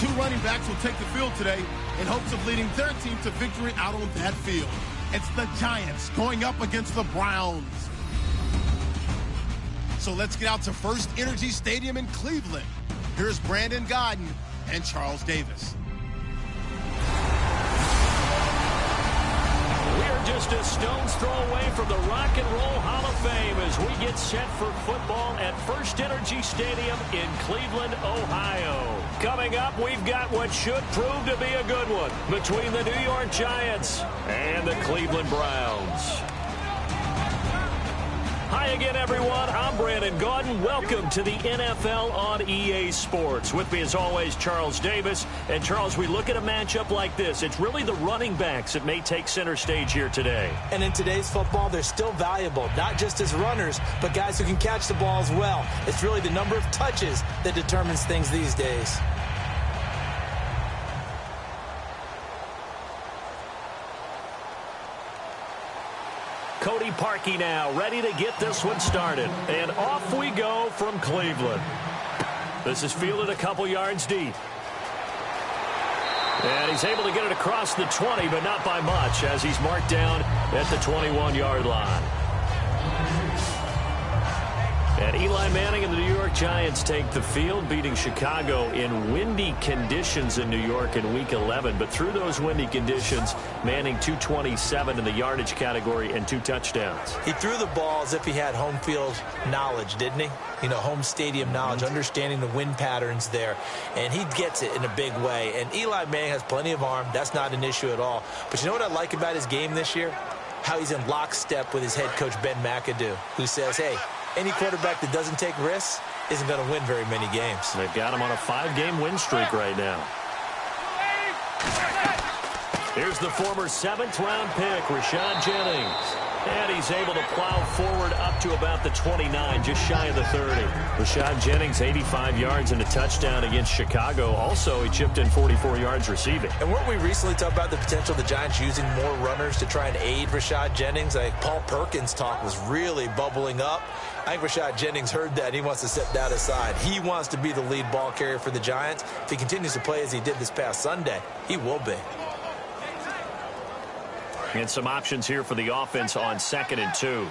Two running backs will take the field today in hopes of leading their team to victory out on that field. It's the Giants going up against the Browns. So let's get out to First Energy Stadium in Cleveland. Here's Brandon Godden and Charles Davis. We're just a stone's throw away from the Rock and Roll Hall of Fame as we get set for football at First Energy Stadium in Cleveland, Ohio. Coming up, we've got what should prove to be a good one between the New York Giants and the Cleveland Browns. Hi again, everyone. I'm Brandon Gaudin. Welcome to the NFL on EA Sports. With me, as always, Charles Davis. And, Charles, we look at a matchup like this. It's really the running backs that may take center stage here today. And in today's football, they're still valuable, not just as runners, but guys who can catch the ball as well. It's really the number of touches that determines things these days. Cody Parkey now, ready to get this one started. And off we go from Cleveland. This is fielded a couple yards deep. And he's able to get it across the 20, but not by much, as he's marked down at the 21-yard line. And Eli Manning and the New York Giants take the field, beating Chicago in windy conditions in New York in Week 11. But through those windy conditions, Manning 227 in the yardage category and 2 touchdowns. He threw the ball as if he had home field knowledge, didn't he? You know, home stadium knowledge, understanding the wind patterns there. And he gets it in a big way. And Eli Manning has plenty of arm. That's not an issue at all. But you know what I like about his game this year? How he's in lockstep with his head coach, Ben McAdoo, who says, hey, any quarterback that doesn't take risks isn't going to win very many games. They've got him on a 5-game win streak right now. Here's the former 7th-round pick, Rashad Jennings. And he's able to plow forward up to about the 29, just shy of the 30. Rashad Jennings, 85 yards and a touchdown against Chicago. Also, he chipped in 44 yards receiving. And weren't we recently talking about the potential of the Giants using more runners to try and aid Rashad Jennings? I think Paul Perkins' talk was really bubbling up. I think Rashad Jennings heard that. He wants to step down aside. He wants to be the lead ball carrier for the Giants. If he continues to play as he did this past Sunday, he will be. And some options here for the offense on 2nd and 2.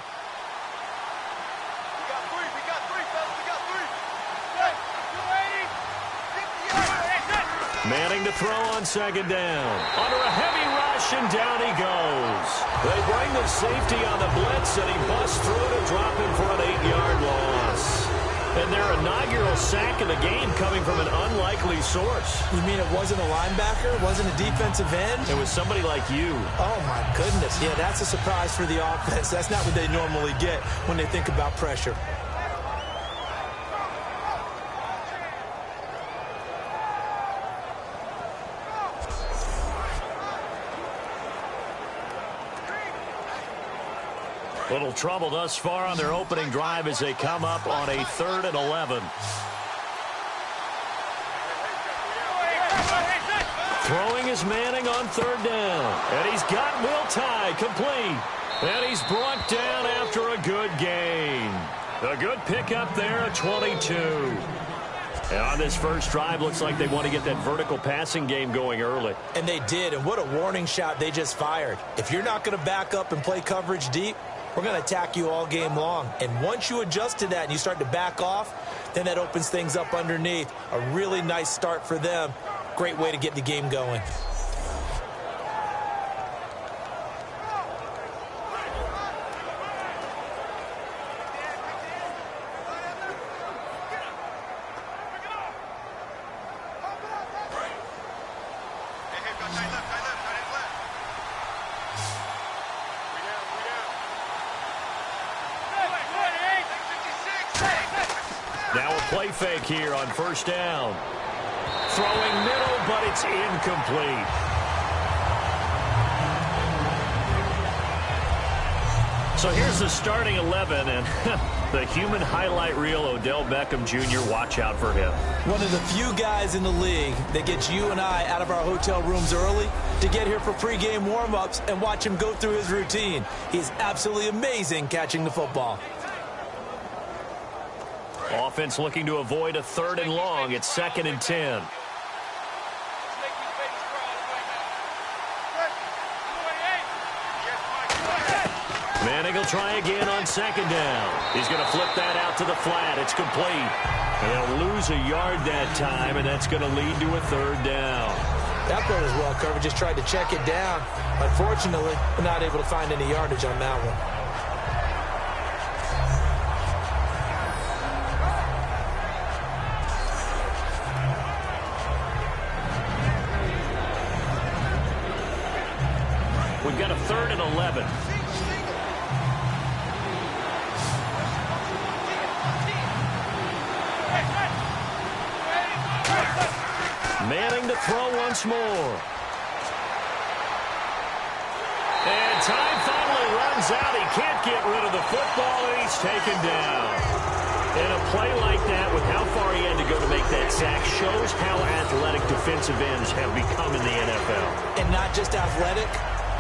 Manning to throw on 2nd down. Under a heavy rush, and down he goes. They bring the safety on the blitz, and he busts through to drop him for an 8-yard loss. And their inaugural sack of the game coming from an unlikely source. You mean it wasn't a linebacker? It wasn't a defensive end? It was somebody like you. Oh, my goodness. Yeah, that's a surprise for the offense. That's not what they normally get when they think about pressure. Little trouble thus far on their opening drive as they come up on a 3rd and 11. Throwing is Manning on 3rd down. And he's got Will Tye complete. And he's brought down after a good gain. A good pickup there, a 22. And on this first drive, looks like they want to get that vertical passing game going early. And they did, and what a warning shot they just fired. If you're not going to back up and play coverage deep, we're going to attack you all game long. And once you adjust to that and you start to back off, then that opens things up underneath. A really nice start for them. Great way to get the game going. Now a play fake here on 1st down. Throwing middle, but it's incomplete. So here's the starting 11, and the human highlight reel, Odell Beckham Jr., watch out for him. One of the few guys in the league that gets you and I out of our hotel rooms early to get here for pregame warm-ups and watch him go through his routine. He's absolutely amazing catching the football. Offense looking to avoid a 3rd and long. It's 2nd and 10. Manning will try again on second down. He's going to flip that out to the flat. It's complete. And they'll lose a yard that time, and that's going to lead to a third down. That play was well covered. Just tried to check it down. Unfortunately, we're not able to find any yardage on that one. We've got a 3rd and 11. Manning to throw once more. And time finally runs out. He can't get rid of the football, and he's taken down. And a play like that, with how far he had to go to make that sack, shows how athletic defensive ends have become in the NFL. And not just athletic.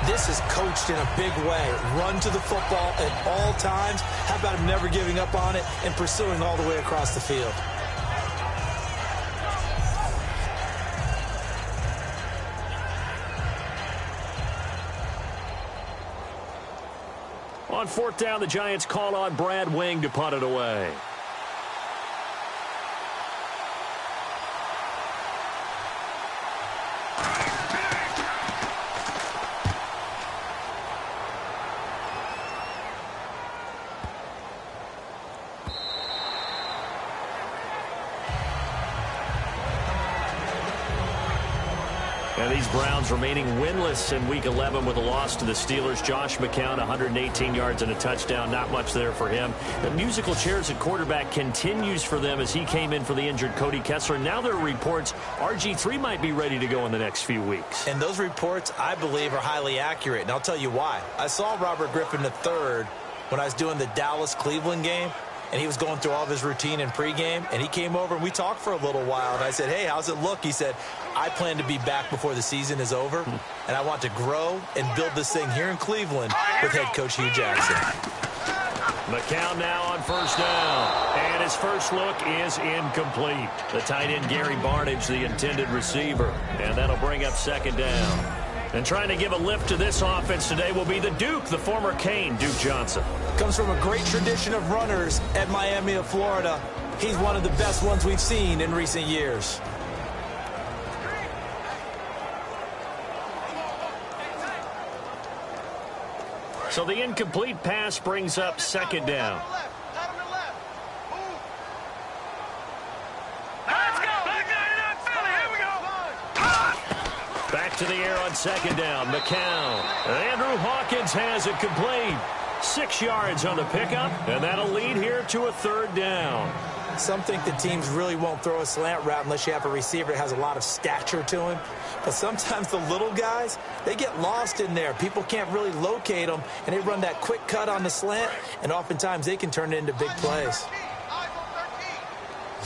This is coached in a big way. Run to the football at all times. How about him never giving up on it and pursuing all the way across the field? On 4th down, the Giants call on Brad Wing to punt it away. And these Browns remaining winless in Week 11 with a loss to the Steelers. Josh McCown, 118 yards and a touchdown. Not much there for him. The musical chairs at quarterback continues for them as he came in for the injured Cody Kessler. Now there are reports RG3 might be ready to go in the next few weeks. And those reports, I believe, are highly accurate. And I'll tell you why. I saw Robert Griffin III when I was doing the Dallas-Cleveland game. And he was going through all of his routine in pregame. And he came over and we talked for a little while. And I said, hey, how's it look? He said, I plan to be back before the season is over. And I want to grow and build this thing here in Cleveland with head coach Hugh Jackson. McCown now on 1st down. And his first look is incomplete. The tight end Gary Barnage, the intended receiver. And that'll bring up 2nd down. And trying to give a lift to this offense today will be the Duke, the former Cane, Duke Johnson. Comes from a great tradition of runners at Miami of Florida. He's one of the best ones we've seen in recent years. So the incomplete pass brings up 2nd down. Back to the air on 2nd down. McCown. Andrew Hawkins has it complete. 6 yards on the pickup, and that'll lead here to a 3rd down. Some think the teams really won't throw a slant route unless you have a receiver that has a lot of stature to him. But sometimes the little guys, they get lost in there. People can't really locate them, and they run that quick cut on the slant, and oftentimes they can turn it into big plays.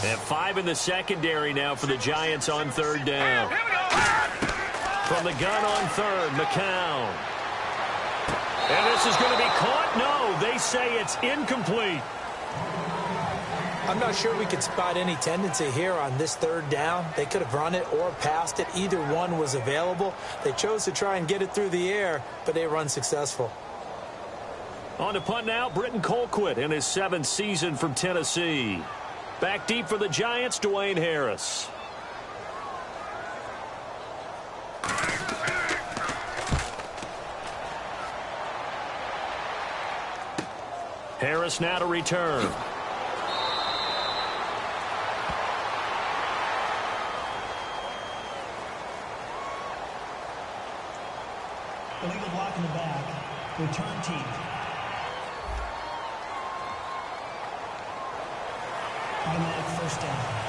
And 5 in the secondary now for the Giants on 3rd down. From the gun on 3rd, McCown. And this is going to be caught. No, they say it's incomplete. I'm not sure we could spot any tendency here on this 3rd down. They could have run it or passed it. Either one was available. They chose to try and get it through the air, but they were unsuccessful. On to punt now, Britton Colquitt in his 7th season from Tennessee. Back deep for the Giants, Dwayne Harris. Harris now to return. Illegal block in the back. Return team. Automatic 1st down.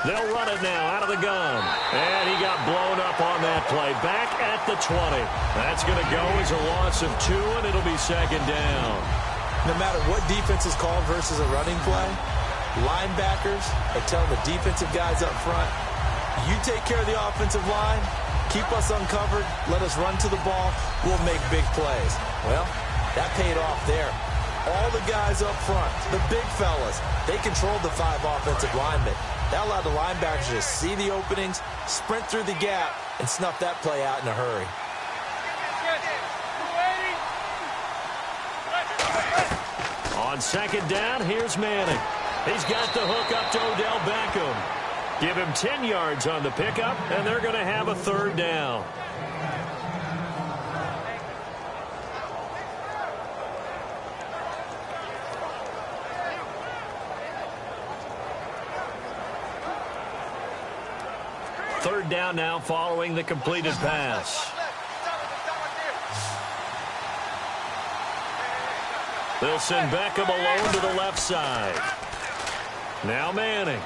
They'll run it now out of the gun. And he got blown up on that play. Back at the 20. That's going to go as a loss of 2, and it'll be 2nd down. No matter what defense is called versus a running play, Linebackers are telling the defensive guys up front, you take care of the offensive line, keep us uncovered, let us run to the ball, we'll make big plays. Well, that paid off there. All the guys up front, the big fellas, they controlled the 5 offensive linemen. That allowed the linebackers to see the openings, sprint through the gap, and snuff that play out in a hurry. On second down, here's Manning. He's got the hook up to Odell Beckham. Give him 10 yards on the pickup, and they're going to have a third down. Third down now following the completed pass. They'll send Beckham alone to the left side. Now Manning.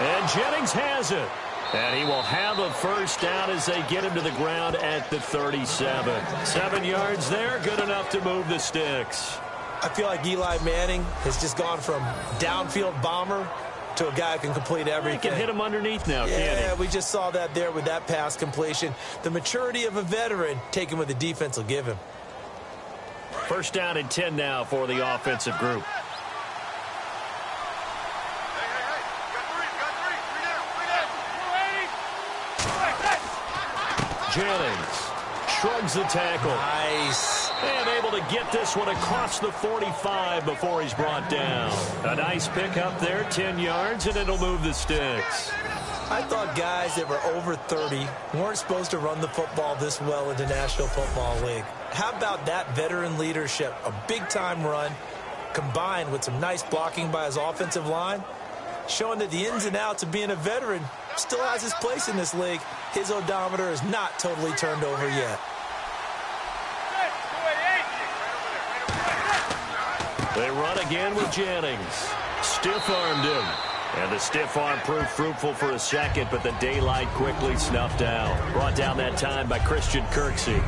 And Jennings has it. And he will have a first down as they get him to the ground at the 37. 7 yards there, good enough to move the sticks. I feel like Eli Manning has just gone from downfield bomber to a guy who can complete everything. He can hit him underneath now, can't he? Yeah, we just saw that there with that pass completion. The maturity of a veteran, taken what the defense will give him. First down and 10 now for the offensive group. Jennings shrugs the tackle. Nice. And able to get this one across the 45 before he's brought down. A nice pick up there, 10 yards, and it'll move the sticks. I thought guys that were over 30 weren't supposed to run the football this well in the National Football League. How about that veteran leadership? A big-time run combined with some nice blocking by his offensive line, showing that the ins and outs of being a veteran still has his place in this league. His odometer is not totally turned over yet. They run again with Jennings. Stiff-armed him. And the stiff arm proved fruitful for a second, but the daylight quickly snuffed out. Brought down that time by Christian Kirksey.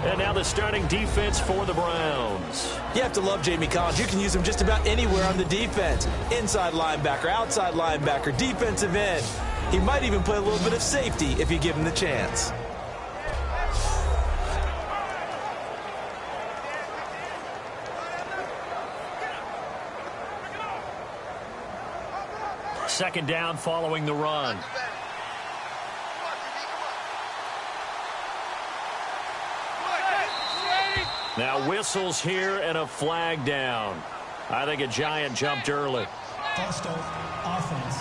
And now the starting defense for the Browns. You have to love Jamie Collins. You can use him just about anywhere on the defense. Inside linebacker, outside linebacker, defensive end. He might even play a little bit of safety if you give him the chance. Second down following the run. Now whistles here and a flag down. I think a Giant jumped early. False start, offense.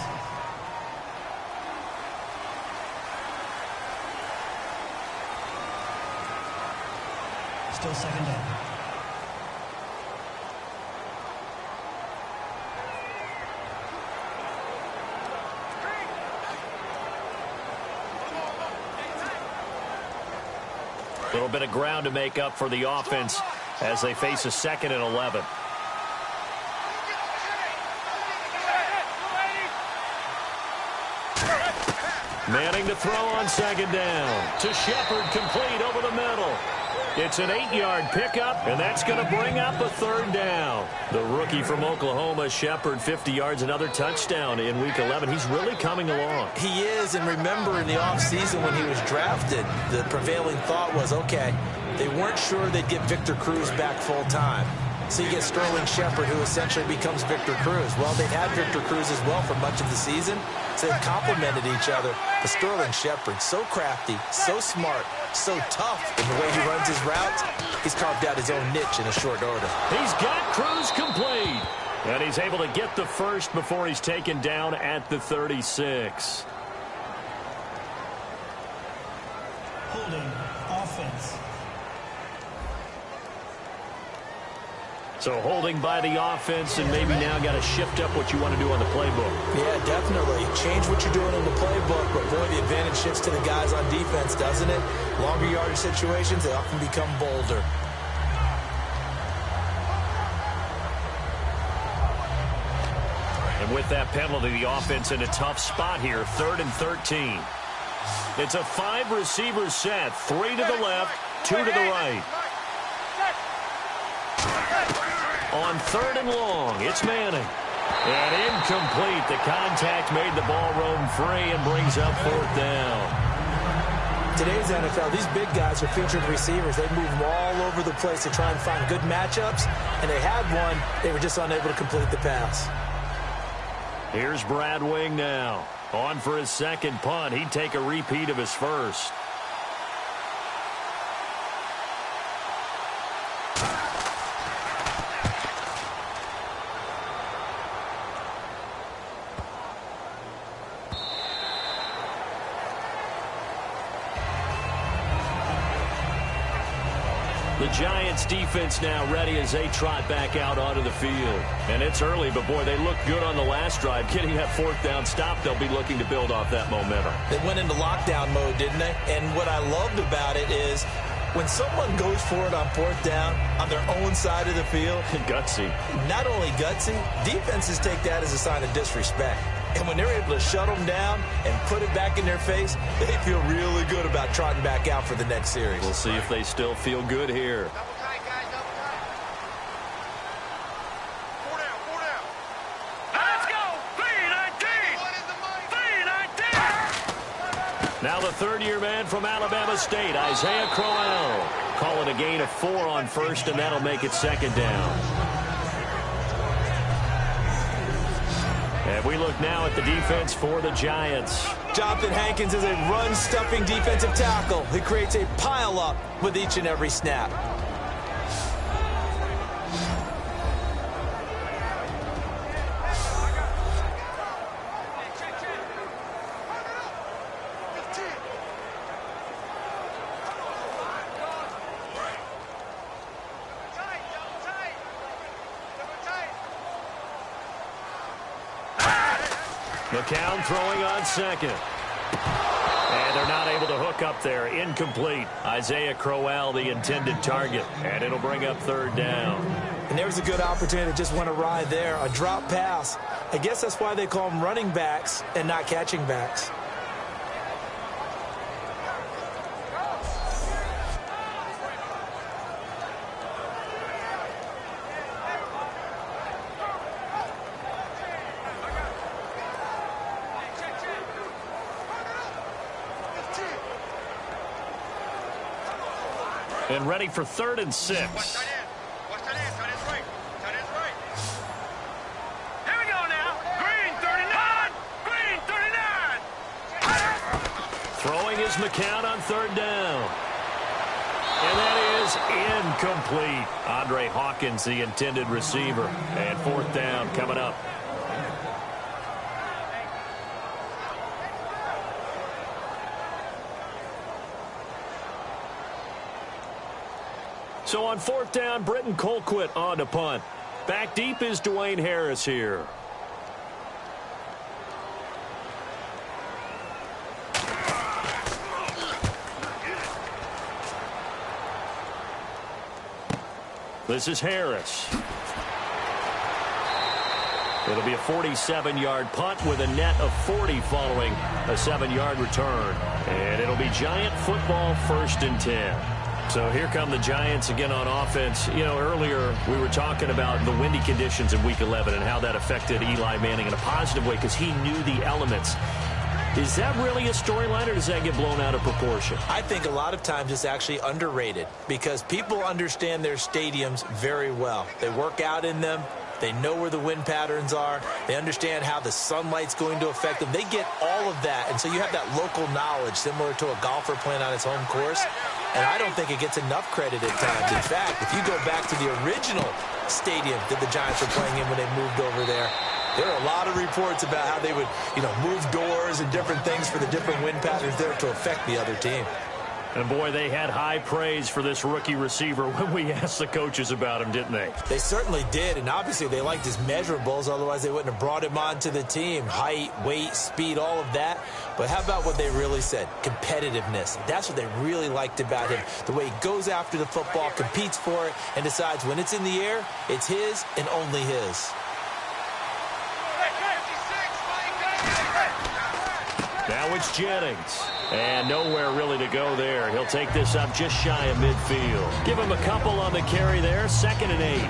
Still second down. A little bit of ground to make up for the offense as they face a 2nd and 11. Manning to throw on second down. To Shepard, complete over the middle. It's an 8-yard pickup, and that's going to bring up a third down. The rookie from Oklahoma, Shepard, 50 yards, another touchdown in Week 11. He's really coming along. He is, and remember in the offseason when he was drafted, the prevailing thought was, okay, they weren't sure they'd get Victor Cruz back full time. So you get Sterling Shepard, who essentially becomes Victor Cruz. Well, they've had Victor Cruz as well for much of the season, so they've complemented each other. But Sterling Shepard, so crafty, so smart, so tough in the way he runs his routes, he's carved out his own niche in a short order. He's got Cruz complete. And he's able to get the first before he's taken down at the 36. Holding, offense. So holding by the offense, and maybe now got to shift up what you want to do on the playbook. Yeah, definitely. Change what you're doing in the playbook, but boy, the advantage shifts to the guys on defense, doesn't it? Longer yardage situations, they often become bolder. And with that penalty, the offense in a tough spot here, 3rd and 13. It's a 5-receiver set, 3 to the left, 2 to the right. On 3rd and long, it's Manning. And incomplete. The contact made the ball roam free and brings up 4th down. Today's NFL, these big guys are featured receivers. They move them all over the place to try and find good matchups, and they had one. They were just unable to complete the pass. Here's Brad Wing now. On for his second punt. He'd take a repeat of his first. The Giants defense now ready as they trot back out onto the field. And it's early, but boy, they look good on the last drive. Getting that 4th down stop, they'll be looking to build off that momentum. They went into lockdown mode, didn't they? And what I loved about it is when someone goes for it on 4th down on their own side of the field. Gutsy. Not only gutsy, defenses take that as a sign of disrespect. And when they're able to shut them down and put it back in their face, they feel really good about trotting back out for the next series. We'll see if they still feel good here. Double tight, guys, double tight. 4 down, 4 down. Let's go! 3-19! What is the money? 3-19! Now the third-year man from Alabama State, Isaiah Crowell. Calling a gain of 4 on first, and that'll make it 2nd down. And we look now at the defense for the Giants. Jonathan Hankins is a run-stuffing defensive tackle. He creates a pile-up with each and every snap. McCown throwing on second. And they're not able to hook up there. Incomplete. Isaiah Crowell, the intended target. And it'll bring up 3rd down. And there's a good opportunity to just went awry there. A drop pass. I guess that's why they call them running backs and not catching backs. And ready for 3rd and 6. Watch tight end. Watch tight end. Tight end's right. Tight end's right. Here we go now. Green 39. Green 39. Throwing is McCown on 3rd down. And that is incomplete. Andre Hawkins, the intended receiver. And 4th down coming up. So on 4th down, Britton Colquitt on to punt. Back deep is Dwayne Harris here. This is Harris. It'll be a 47-yard punt with a net of 40 following a 7-yard return. And it'll be Giant football 1st and 10. So here come the Giants again on offense. You know, earlier we were talking about the windy conditions in Week 11 and how that affected Eli Manning in a positive way because he knew the elements. Is that really a storyline, or does that get blown out of proportion? I think a lot of times it's actually underrated because people understand their stadiums very well. They work out in them. They know where the wind patterns are. They understand how the sunlight's going to affect them. They get all of that, and so you have that local knowledge similar to a golfer playing on his home course. And I don't think it gets enough credit at times. In fact, if you go back to the original stadium that the Giants were playing in when they moved over there, there are a lot of reports about how they would, move doors and different things for the different wind patterns there to affect the other team. And, boy, they had high praise for this rookie receiver when we asked the coaches about him, didn't they? They certainly did, and obviously they liked his measurables. Otherwise, they wouldn't have brought him onto the team. Height, weight, speed, all of that. But how about what they really said? Competitiveness. That's what they really liked about him. The way he goes after the football, competes for it, and decides when it's in the air, it's his and only his. Now it's Jennings. And nowhere really to go there. He'll take this up just shy of midfield. Give him a couple on the carry there. 2nd and 8.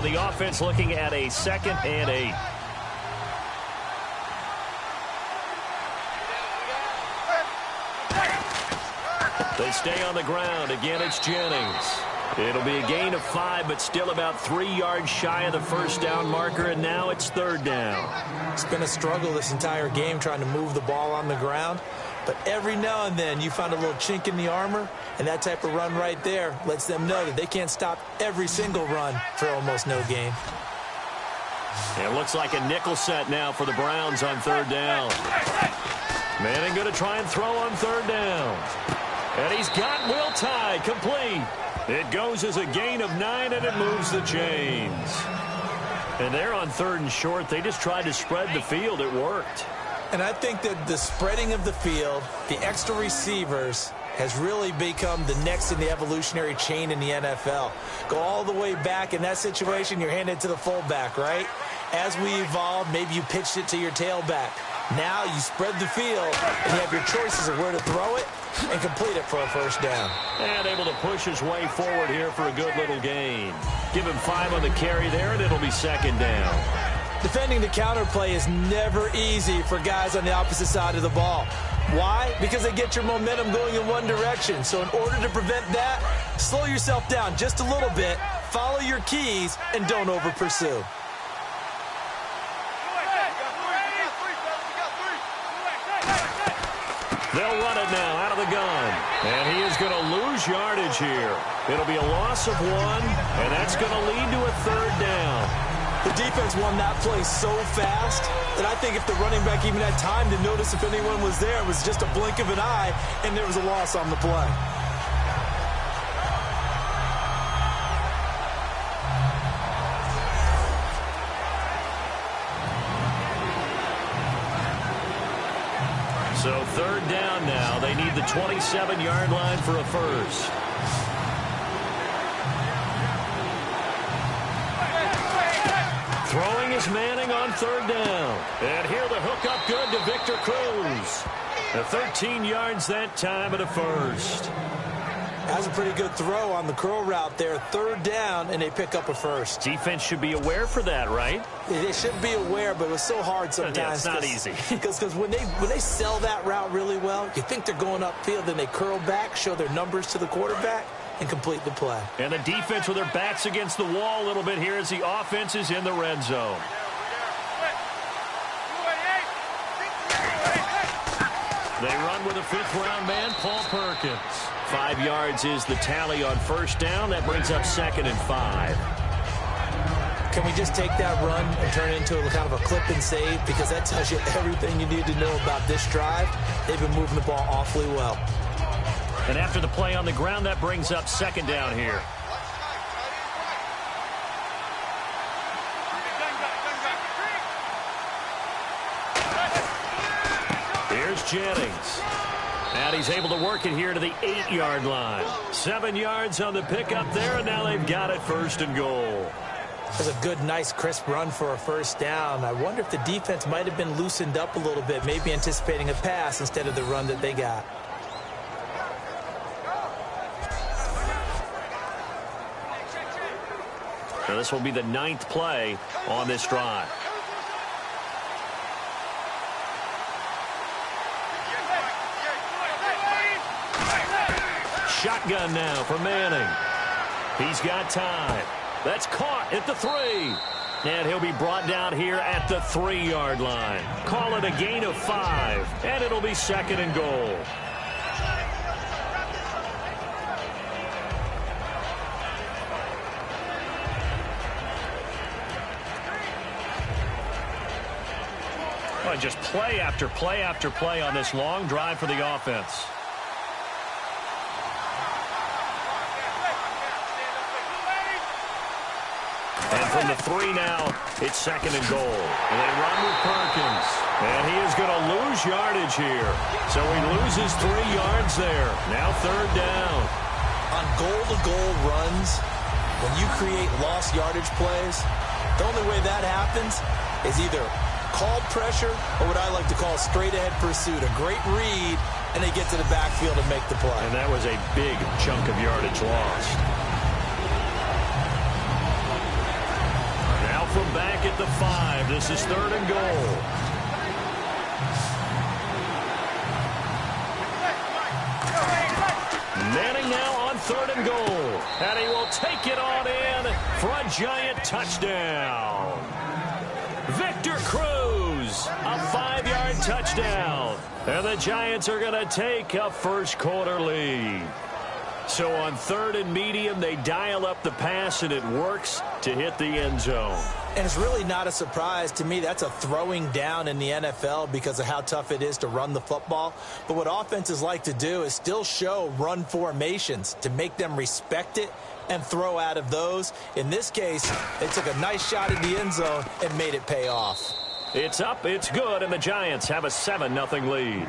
So the offense looking at a 2nd and 8. They stay on the ground. Again, it's Jennings. It'll be a gain of 5, but still about 3 yards shy of the first down marker, and now it's 3rd down. It's been a struggle this entire game trying to move the ball on the ground, but every now and then you find a little chink in the armor, and that type of run right there lets them know that they can't stop every single run for almost no gain. It looks like a nickel set now for the Browns on 3rd down. Manning going to try and throw on 3rd down. And he's got Will Tye complete. It goes as a gain of 9, and it moves the chains. And they're on 3rd and short. They just tried to spread the field. It worked. And I think that the spreading of the field, the extra receivers, has really become the next in the evolutionary chain in the NFL. Go all the way back. In that situation, you're handed to the fullback, right? As we evolve, maybe you pitched it to your tailback. Now you spread the field, and you have your choices of where to throw it and complete it for a first down. And able to push his way forward here for a good little gain. Give him 5 on the carry there, and it'll be 2nd down. Defending the counter play is never easy for guys on the opposite side of the ball. Why? Because they get your momentum going in one direction. So in order to prevent that, slow yourself down just a little bit, follow your keys, and don't over-pursue. They'll run it now out of the gun. And he is going to lose yardage here. It'll be a loss of 1, and that's going to lead to a 3rd down. The defense won that play so fast that I think if the running back even had time to notice if anyone was there, it was just a blink of an eye, and there was a loss on the play. So 3rd down now. They need the 27-yard line for a first. Throwing is Manning on 3rd down. And here the hook up good to Victor Cruz. 13 yards that time at a first. That was a pretty good throw on the curl route there. 3rd down, and they pick up a first. Defense should be aware for that, right? They should be aware, but it was so hard sometimes. Yeah, it's not easy. Because when they sell that route really well, you think they're going upfield, then they curl back, show their numbers to the quarterback, and complete the play. And the defense with their backs against the wall a little bit here as the offense is in the red zone. They run with a 5th-round man, Paul Perkins. 5 yards is the tally on 1st down. That brings up 2nd and 5. Can we just take that run and turn it into a kind of a clip and save? Because that tells you everything you need to know about this drive. They've been moving the ball awfully well. And after the play on the ground, that brings up 2nd down here. Here's Jennings. And he's able to work it here to the 8-yard line. 7 yards on the pickup there, and now they've got it 1st and goal. That's a good, nice, crisp run for a first down. I wonder if the defense might have been loosened up a little bit, maybe anticipating a pass instead of the run that they got. So this will be the 9th play on this drive. Shotgun now for Manning. He's got time. That's caught at the 3. And he'll be brought down here at the 3-yard line. Call it a gain of 5. And it'll be 2nd and goal. Well, just play after play after play on this long drive for the offense. And from the 3 now, it's 2nd and goal. And they run with Perkins. And he is going to lose yardage here. So he loses 3 yards there. Now 3rd down. On goal-to-goal runs, when you create lost yardage plays, the only way that happens is either called pressure or what I like to call straight-ahead pursuit. A great read, and they get to the backfield and make the play. And that was a big chunk of yardage lost. back at the 5. This is 3rd and goal. Manning now on 3rd and goal. And he will take it on in for a Giant touchdown. Victor Cruz, a 5-yard touchdown. And the Giants are going to take a first-quarter lead. So on 3rd and medium, they dial up the pass, and it works to hit the end zone. And it's really not a surprise to me. That's a throwing down in the NFL because of how tough it is to run the football. But what offenses like to do is still show run formations to make them respect it and throw out of those. In this case, they took a nice shot at the end zone and made it pay off. It's up, it's good, and the Giants have a 7-0 lead.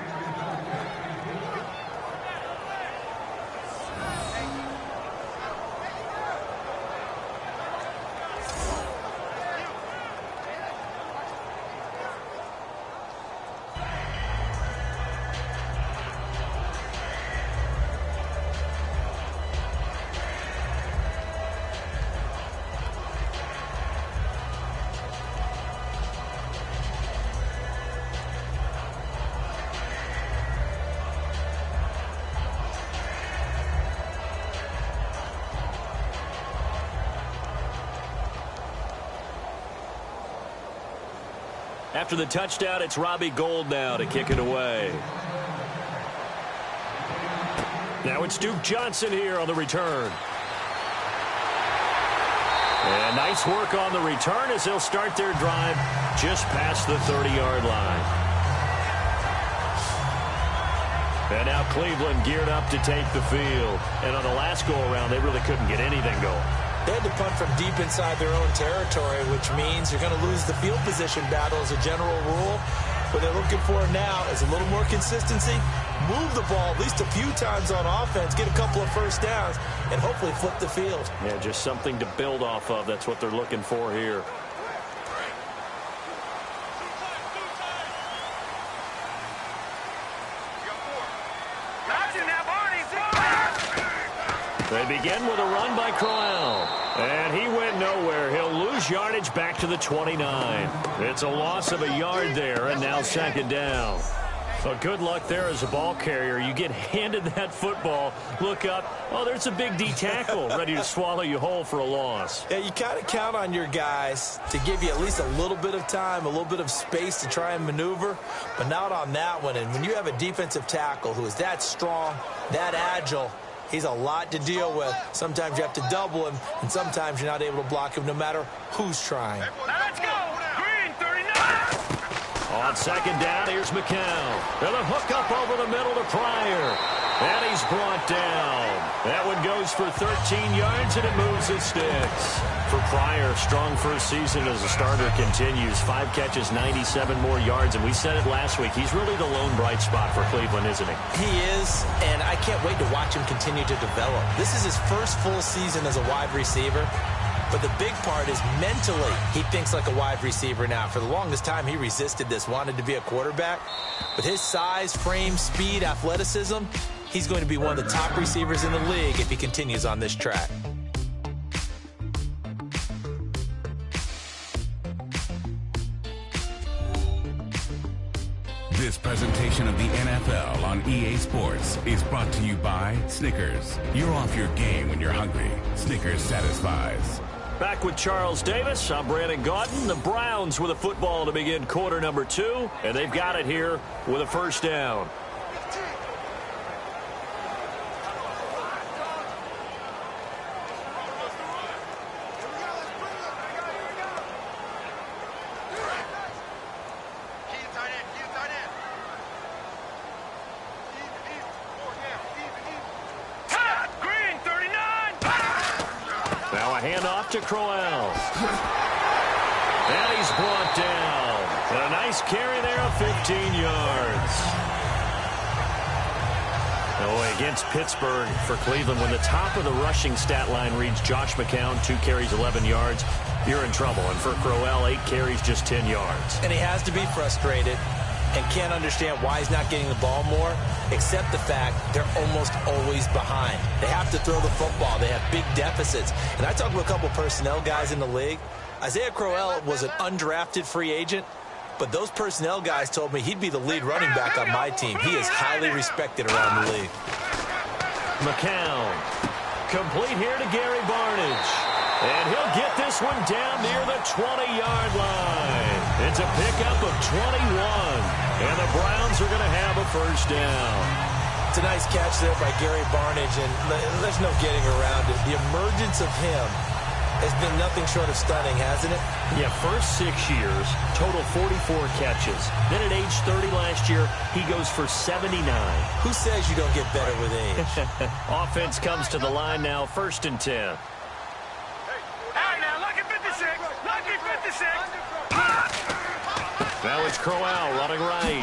After the touchdown, it's Robbie Gould now to kick it away. Now it's Duke Johnson here on the return. And nice work on the return as they'll start their drive just past the 30-yard line. And now Cleveland geared up to take the field. And on the last go-around, they really couldn't get anything going. They had to punt from deep inside their own territory, which means you're going to lose the field position battle as a general rule. What they're looking for now is a little more consistency, move the ball at least a few times on offense, get a couple of first downs, and hopefully flip the field. Yeah, just something to build off of. That's what they're looking for here. They begin with a run by Crowell. And he went nowhere. He'll lose yardage back to the 29. It's a loss of a yard there, and now 2nd down. So good luck there as a ball carrier. You get handed that football, look up, oh, there's a big D tackle ready to swallow you whole for a loss. Yeah, you kind of count on your guys to give you at least a little bit of time, a little bit of space to try and maneuver, but not on that one. And when you have a defensive tackle who is that strong, that agile, he's a lot to deal with. Sometimes you have to double him, and sometimes you're not able to block him no matter who's trying. Let's go! Green, 39! On 2nd down, here's McCown. And a hook up over the middle to Pryor. And he's brought down. That one goes for 13 yards, and it moves the sticks. For Pryor, strong first season as a starter continues. 5 catches, 97 more yards. And we said it last week. He's really the lone bright spot for Cleveland, isn't he? He is, and I can't wait to watch him continue to develop. This is his first full season as a wide receiver. But the big part is mentally, he thinks like a wide receiver now. For the longest time, he resisted this, wanted to be a quarterback. With his size, frame, speed, athleticism, he's going to be one of the top receivers in the league if he continues on this track. This presentation of the NFL on EA Sports is brought to you by Snickers. You're off your game when you're hungry. Snickers satisfies. Back with Charles Davis. I'm Brandon Gaudin. The Browns with a football to begin quarter number 2, and they've got it here with a first down. To Crowell. And he's brought down. And a nice carry there of 15 yards. Oh, against Pittsburgh for Cleveland, when the top of the rushing stat line reads Josh McCown, 2 carries, 11 yards, you're in trouble. And for Crowell, 8 carries, just 10 yards. And he has to be frustrated and can't understand why he's not getting the ball more, except the fact they're almost always behind. They have to throw the football. They have big deficits. And I talked to a couple personnel guys in the league. Isaiah Crowell was an undrafted free agent, but those personnel guys told me he'd be the lead running back on my team. He is highly respected around the league. McCown. Complete here to Gary Barnidge. And he'll get this one down near the 20-yard line. It's a pickup of 21. And the Browns are going to have a first down. It's a nice catch there by Gary Barnidge, and there's no getting around it. The emergence of him has been nothing short of stunning, hasn't it? Yeah, first 6 years, total 44 catches. Then at age 30 last year, he goes for 79. Who says you don't get better with age? Offense comes to the line now, 1st and 10. Now it's Crowell running right.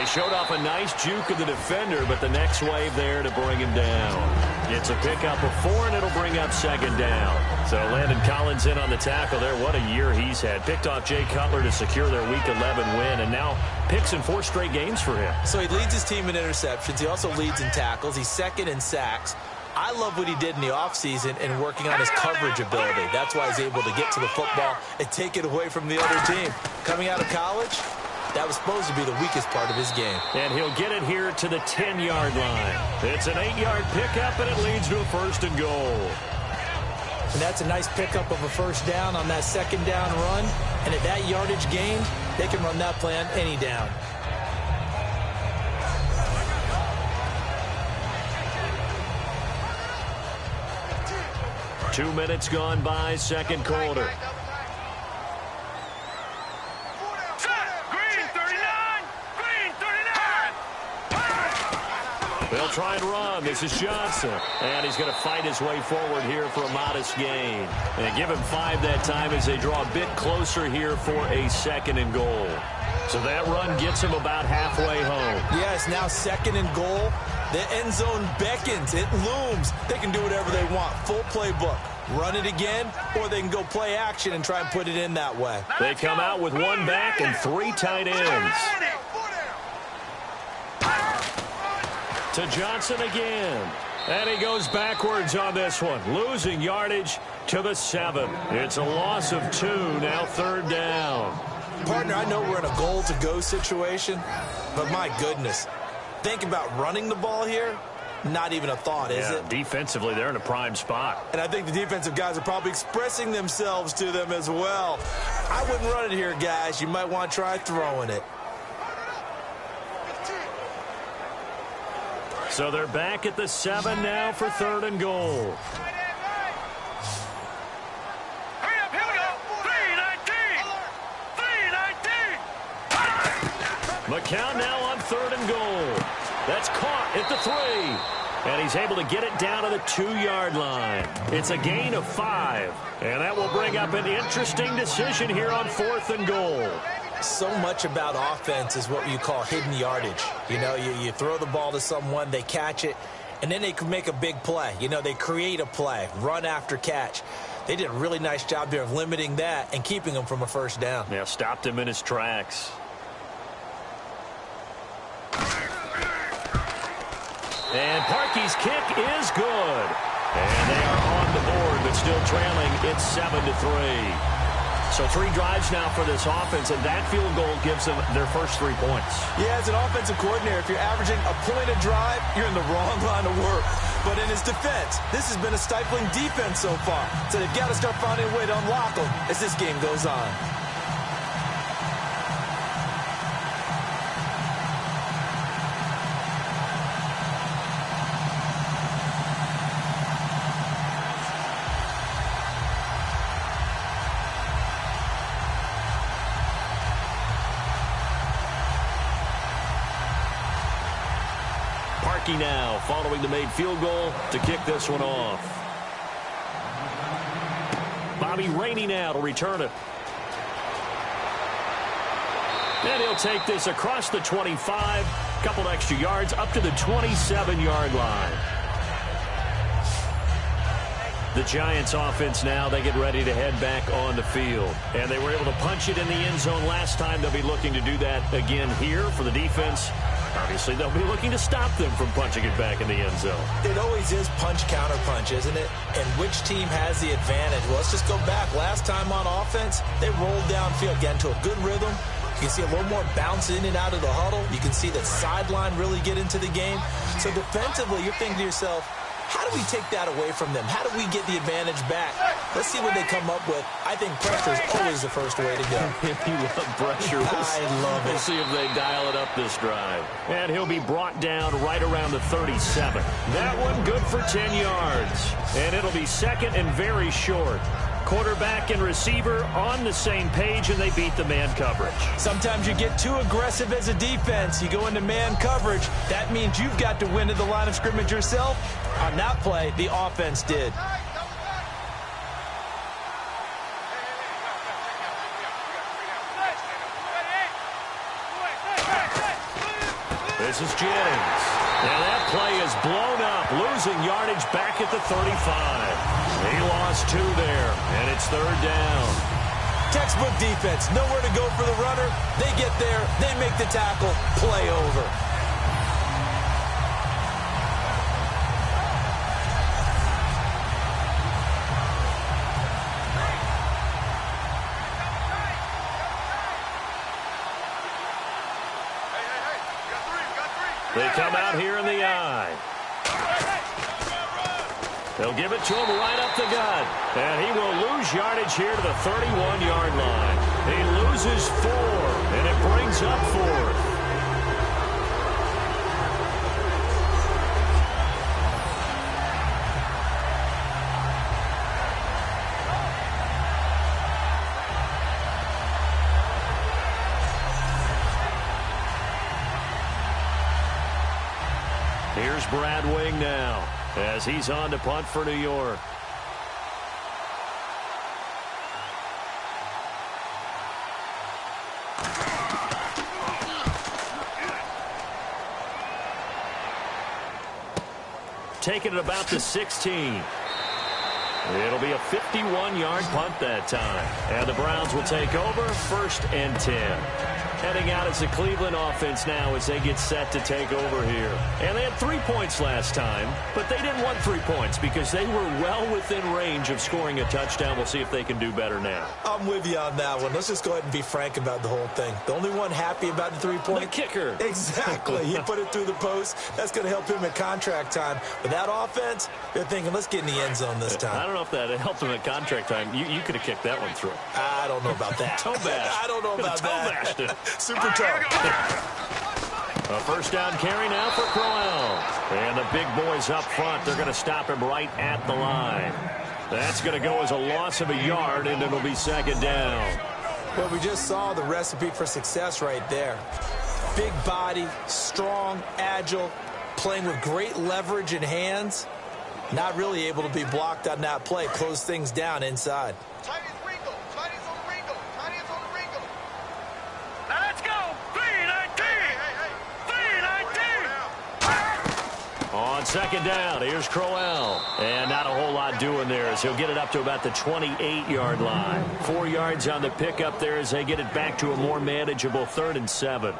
He showed off a nice juke of the defender, but the next wave there to bring him down. It's a pickup of 4, and it'll bring up 2nd down. So Landon Collins in on the tackle there. What a year he's had. Picked off Jay Cutler to secure their Week 11 win, and now picks in 4 straight games for him. So he leads his team in interceptions. He also leads in tackles. He's 2nd in sacks. I love what he did in the offseason and working on his coverage ability. That's why he's able to get to the football and take it away from the other team. Coming out of college, that was supposed to be the weakest part of his game. And he'll get it here to the 10-yard line. It's an 8-yard pickup, and it leads to a 1st and goal. And that's a nice pickup of a first down on that 2nd down run. And at that yardage gained, they can run that play on any down. Two minutes gone by, 2nd quarter. They'll try and run. This is Johnson. And he's going to fight his way forward here for a modest gain. And give him 5 that time as they draw a bit closer here for a 2nd and goal. So that run gets him about halfway home. Yes, now 2nd and goal. The end zone beckons. It looms. They can do whatever they want. Full playbook. Run it again, or they can go play action and try and put it in that way. They come out with 1 back and 3 tight ends. To Johnson again. And he goes backwards on this one. Losing yardage to the 7. It's a loss of 2. Now 3rd down. Partner, I know we're in a goal-to-go situation, but my goodness. Think about running the ball here. Not even a thought, is it? Defensively, they're in a prime spot. And I think the defensive guys are probably expressing themselves to them as well. I wouldn't run it here, guys. You might want to try throwing it. So they're back at the 7 now for 3rd and goal. Hurry up, here we go. 3-19. McCown now on 3rd and goal. That's caught at the 3. And he's able to get it down to the 2-yard line. It's a gain of 5. And that will bring up an interesting decision here on 4th and goal. So much about offense is what you call hidden yardage. You know, you throw the ball to someone, they catch it, and then they can make a big play. You know, they create a play, run after catch. They did a really nice job there of limiting that and keeping him from a first down. Yeah, stopped him in his tracks. And Parkey's kick is good. And they are on the board, but still trailing. It's 7-3. So 3 drives now for this offense, and that field goal gives them their first 3 points. Yeah, as an offensive coordinator, if you're averaging a point a drive, you're in the wrong line of work. But in his defense, this has been a stifling defense so far. So they've got to start finding a way to unlock them as this game goes on. Now following the made field goal to kick this one off. Bobby Rainey now to return it. And he'll take this across the 25, couple extra yards up to the 27-yard line. The Giants offense now, they get ready to head back on the field. And they were able to punch it in the end zone last time. They'll be looking to do that again here for the defense. Obviously, they'll be looking to stop them from punching it back in the end zone. It always is punch-counter-punch, isn't it? And which team has the advantage? Well, let's just go back. Last time on offense, they rolled downfield, get into a good rhythm. You can see a little more bounce in and out of the huddle. You can see the sideline really get into the game. So defensively, you're thinking to yourself, how do we take that away from them? How do we get the advantage back? Let's see what they come up with. I think pressure is always the first way to go. You love pressure. I love it. We'll see if they dial it up this drive. And he'll be brought down right around the 37. That one good for 10 yards. And it'll be second and very short. Quarterback and receiver on the same page, and they beat the man coverage. Sometimes you get too aggressive as a defense. You go into man coverage. That means you've got to win at the line of scrimmage yourself. On that play, the offense did. This is Jennings. And that play is blown up, losing yardage back at the 35. He lost 2 there, and it's third down. Textbook defense, nowhere to go for the runner. They get there, they make the tackle, play over. They come out here in the eye. They'll give it to him right up the gut. And he will lose yardage here to the 31-yard line. He loses 4, and it brings up 4th. Here's Brad Wing now, as he's on to punt for New York. Taking it about the 16. It'll be a 51-yard punt that time. And the Browns will take over, 1st and 10. Heading out as the Cleveland offense now as they get set to take over here. And they had 3 points last time, but they didn't want 3 points because they were well within range of scoring a touchdown. We'll see if they can do better now. I'm with you on that one. Let's just go ahead and be frank about the whole thing. The only one happy about the 3-point? The kicker. Exactly. He put it through the post. That's going to help him at contract time. But that offense, they're thinking, let's get in the end zone this time. I don't know if that helped him at contract time. You could have kicked that one through. I don't know about that. Toe bash. I don't know about that. Toe bashed it. Super tough. A first down carry now for Crowell. And the big boys up front, they're going to stop him right at the line. That's going to go as a loss of a yard, and it'll be second down. Well, we just saw the recipe for success right there. Big body, strong, agile, playing with great leverage in hands. Not really able to be blocked on that play. Close things down inside. On second down, here's Crowell. And not a whole lot doing there as he'll get it up to about the 28-yard line. 4 yards on the pickup there as they get it back to a more manageable 3rd and 7.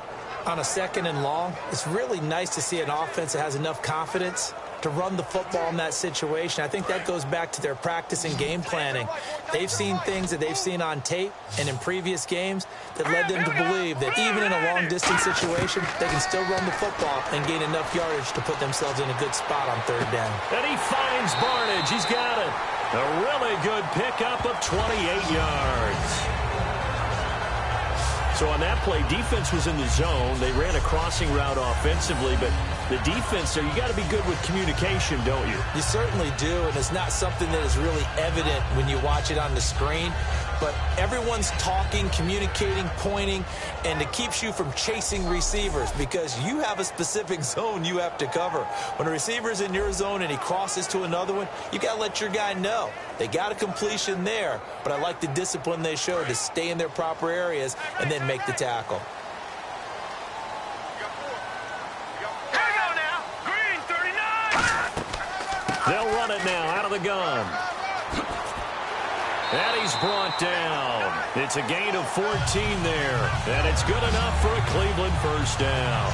On a 2nd and long, it's really nice to see an offense that has enough confidence to run the football in that situation. I think that goes back to their practice and game planning. They've seen things that they've seen on tape and in previous games that led them to believe that even in a long-distance situation, they can still run the football and gain enough yardage to put themselves in a good spot on 3rd down. And he finds Barnage. He's got it. A really good pickup of 28 yards. So on that play, defense was in the zone. They ran a crossing route offensively, but the defense there, you got to be good with communication, don't you? You certainly do, and it's not something that is really evident when you watch it on the screen. But everyone's talking, communicating, pointing, and it keeps you from chasing receivers because you have a specific zone you have to cover. When a receiver's in your zone and he crosses to another one, you got to let your guy know. They got a completion there, but I like the discipline they showed to stay in their proper areas and then make the tackle. They'll run it now out of the gun. And he's brought down. It's a gain of 14 there. And it's good enough for a Cleveland first down.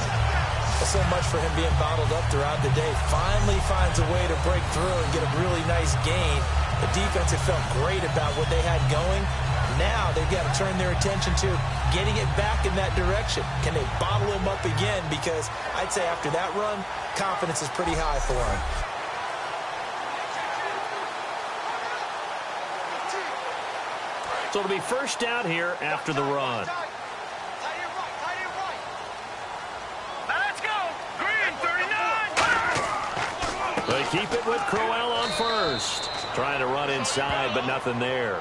So much for him being bottled up throughout the day. Finally finds a way to break through and get a really nice gain. The defense had felt great about what they had going. Now they've got to turn their attention to getting it back in that direction. Can they bottle him up again? Because I'd say after that run, confidence is pretty high for him. So it'll be first down here after the run. They keep it with Crowell on first. Trying to run inside, but nothing there.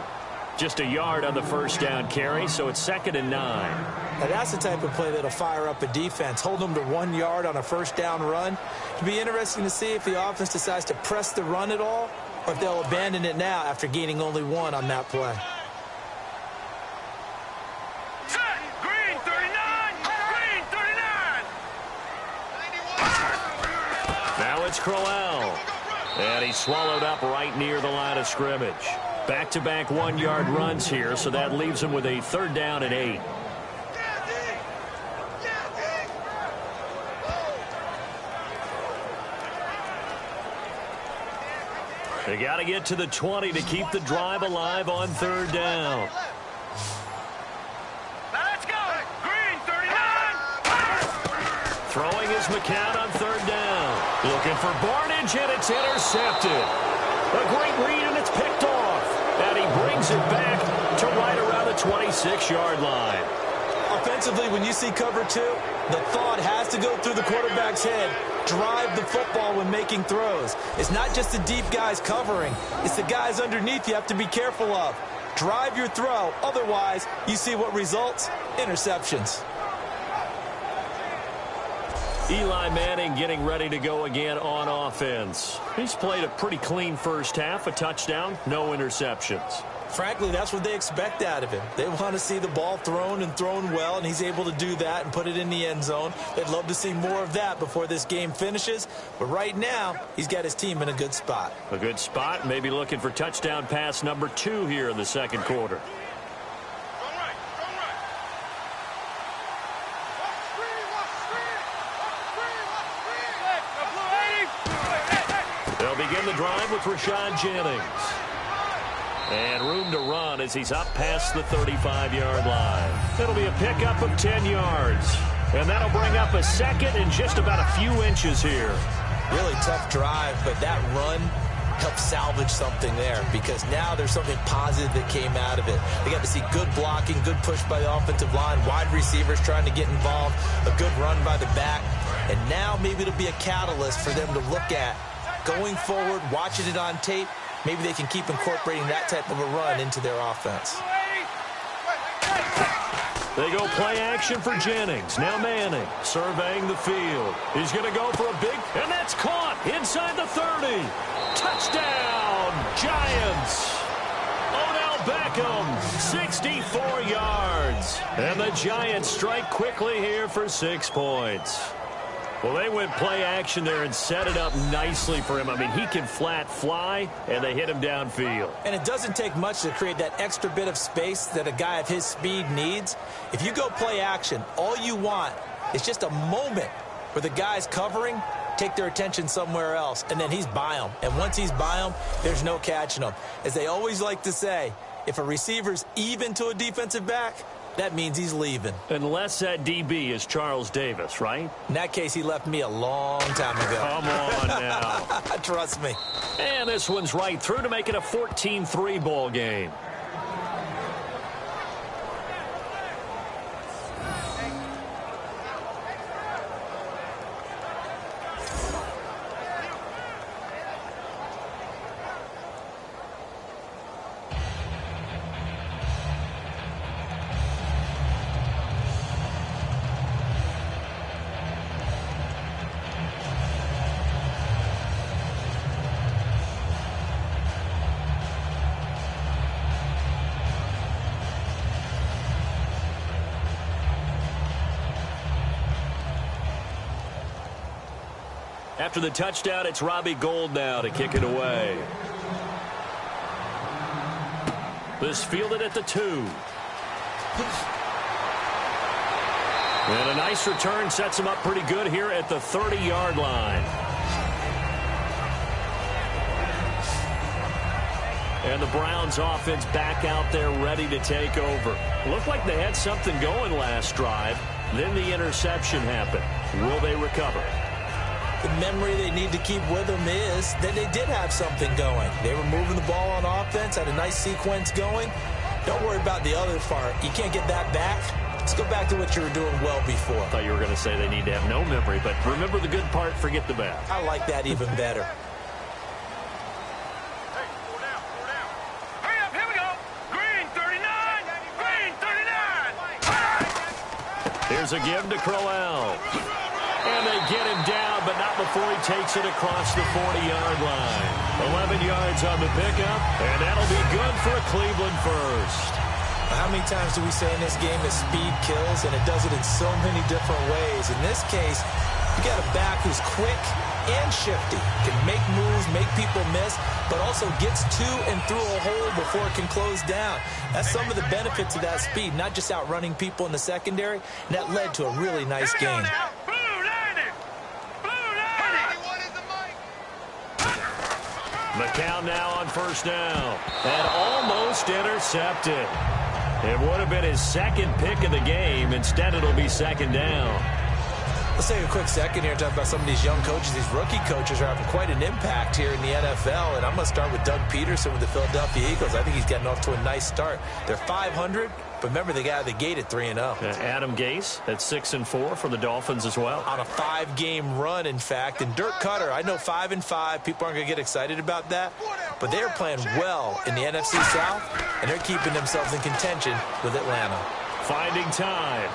Just a yard on the first down carry, so it's 2nd and 9. Now that's the type of play that'll fire up a defense. Hold them to 1 yard on a first down run. It'll be interesting to see if the offense decides to press the run at all, or if they'll abandon it now after gaining only 1 on that play. Green 39! Green 39! Now it's Crowell. And he's swallowed up right near the line of scrimmage. Back-to-back 1-yard runs here, so that leaves him with a 3rd down and 8. They got to get to the 20 to keep the drive alive on 3rd down. Let's go! Green 39! Throwing is McCown on 3rd down. Looking for Barnage, and it's intercepted. A great read, and it's picked off. And he brings it back to right around the 26-yard line. Offensively, when you see cover 2, the thought has to go through the quarterback's head. Drive the football when making throws. It's not just the deep guys covering. It's the guys underneath you have to be careful of. Drive your throw. Otherwise, you see what results? Interceptions. Eli Manning getting ready to go again on offense. He's played a pretty clean first half, a touchdown, no interceptions. Frankly, that's what they expect out of him. They want to see the ball thrown and thrown well, and he's able to do that and put it in the end zone. They'd love to see more of that before this game finishes. But right now, he's got his team in a good spot. A good spot, maybe looking for touchdown pass number 2 here in the 2nd quarter. They'll begin the drive with Rashad Jennings. And room to run as he's up past the 35-yard line. It'll be a pickup of 10 yards. And that'll bring up a 2nd and just about a few inches here. Really tough drive, but that run helped salvage something there because now there's something positive that came out of it. They got to see good blocking, good push by the offensive line, wide receivers trying to get involved, a good run by the back. And now maybe it'll be a catalyst for them to look at going forward, watching it on tape. Maybe they can keep incorporating that type of a run into their offense. They go play action for Jennings. Now Manning surveying the field. He's going to go for a big, and that's caught inside the 30. Touchdown, Giants. Odell Beckham, 64 yards. And the Giants strike quickly here for 6 points. Well, they went play action there and set it up nicely for him. I mean, he can flat fly, and they hit him downfield. And it doesn't take much to create that extra bit of space that a guy of his speed needs. If you go play action, all you want is just a moment where the guys covering take their attention somewhere else, and then he's by them. And once he's by them, there's no catching him. As they always like to say, if a receiver's even to a defensive back, that means he's leaving. Unless that DB is Charles Davis, right? In that case, he left me a long time ago. Come on now. Trust me. And this one's right through to make it a 14-3 ball game. After the touchdown, it's Robbie Gould now to kick it away. This fielded at the 2. And a nice return sets him up pretty good here at the 30-yard line. And the Browns offense back out there ready to take over. Looked like they had something going last drive. Then the interception happened. Will they recover? The memory they need to keep with them is that they did have something going. They were moving the ball on offense, had a nice sequence going. Don't worry about the other part. You can't get that back. Let's go back to what you were doing well before. I thought you were going to say they need to have no memory, but remember the good part, forget the bad. I like that even better. Hey, slow down, slow down. Hurry up, here we go. Green 39, green 39. Here's a give to Crowell. And they get him down, but not before he takes it across the 40-yard line. 11 yards on the pickup, and that'll be good for a Cleveland first. How many times do we say in this game that speed kills, and it does it in so many different ways? In this case, you got a back who's quick and shifty, can make moves, make people miss, but also gets to and through a hole before it can close down. That's some of the benefits of that speed, not just outrunning people in the secondary, and that led to a really nice game. McCown now on first down. And almost intercepted. It would have been his second pick of the game. Instead, it'll be second down. Let's take a quick second here and talk about some of these young coaches. These rookie coaches are having quite an impact here in the NFL. And I'm going to start with Doug Peterson with the Philadelphia Eagles. I think he's getting off to a nice start. They're 500, but remember they got out of the gate at 3-0. Adam Gase at 6-4 for the Dolphins as well. On a 5-game run, in fact. And Dirk Cutter, I know 5-5. People aren't going to get excited about that. But they're playing well in the NFC South, and they're keeping themselves in contention with Atlanta. Finding time.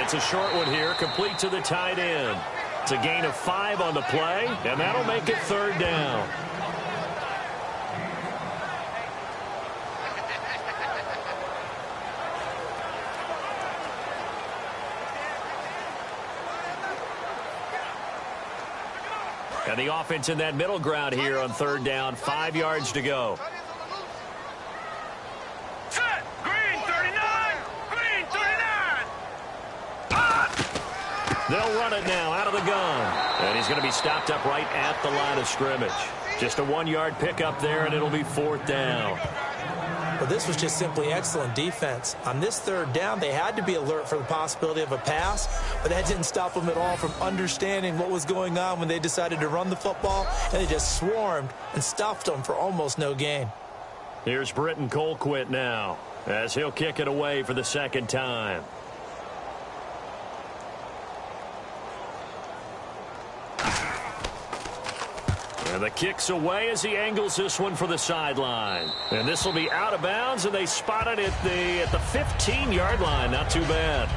It's a short one here, complete to the tight end. It's a gain of 5 on the play, and that'll make it third down. And the offense in that middle ground here on third down, 5 yards to go. Set! Green 39! Green 39! They'll run it now out of the gun. And he's going to be stopped up right at the line of scrimmage. Just a 1-yard pickup there, and it'll be fourth down. Well, this was just simply excellent defense. On this third down, they had to be alert for the possibility of a pass, but that didn't stop them at all from understanding what was going on when they decided to run the football, and they just swarmed and stuffed them for almost no gain. Here's Britton Colquitt now, as he'll kick it away for the second time. And the kick's away as he angles this one for the sideline. And this will be out of bounds, and they spot it at the 15-yard line. Not too bad.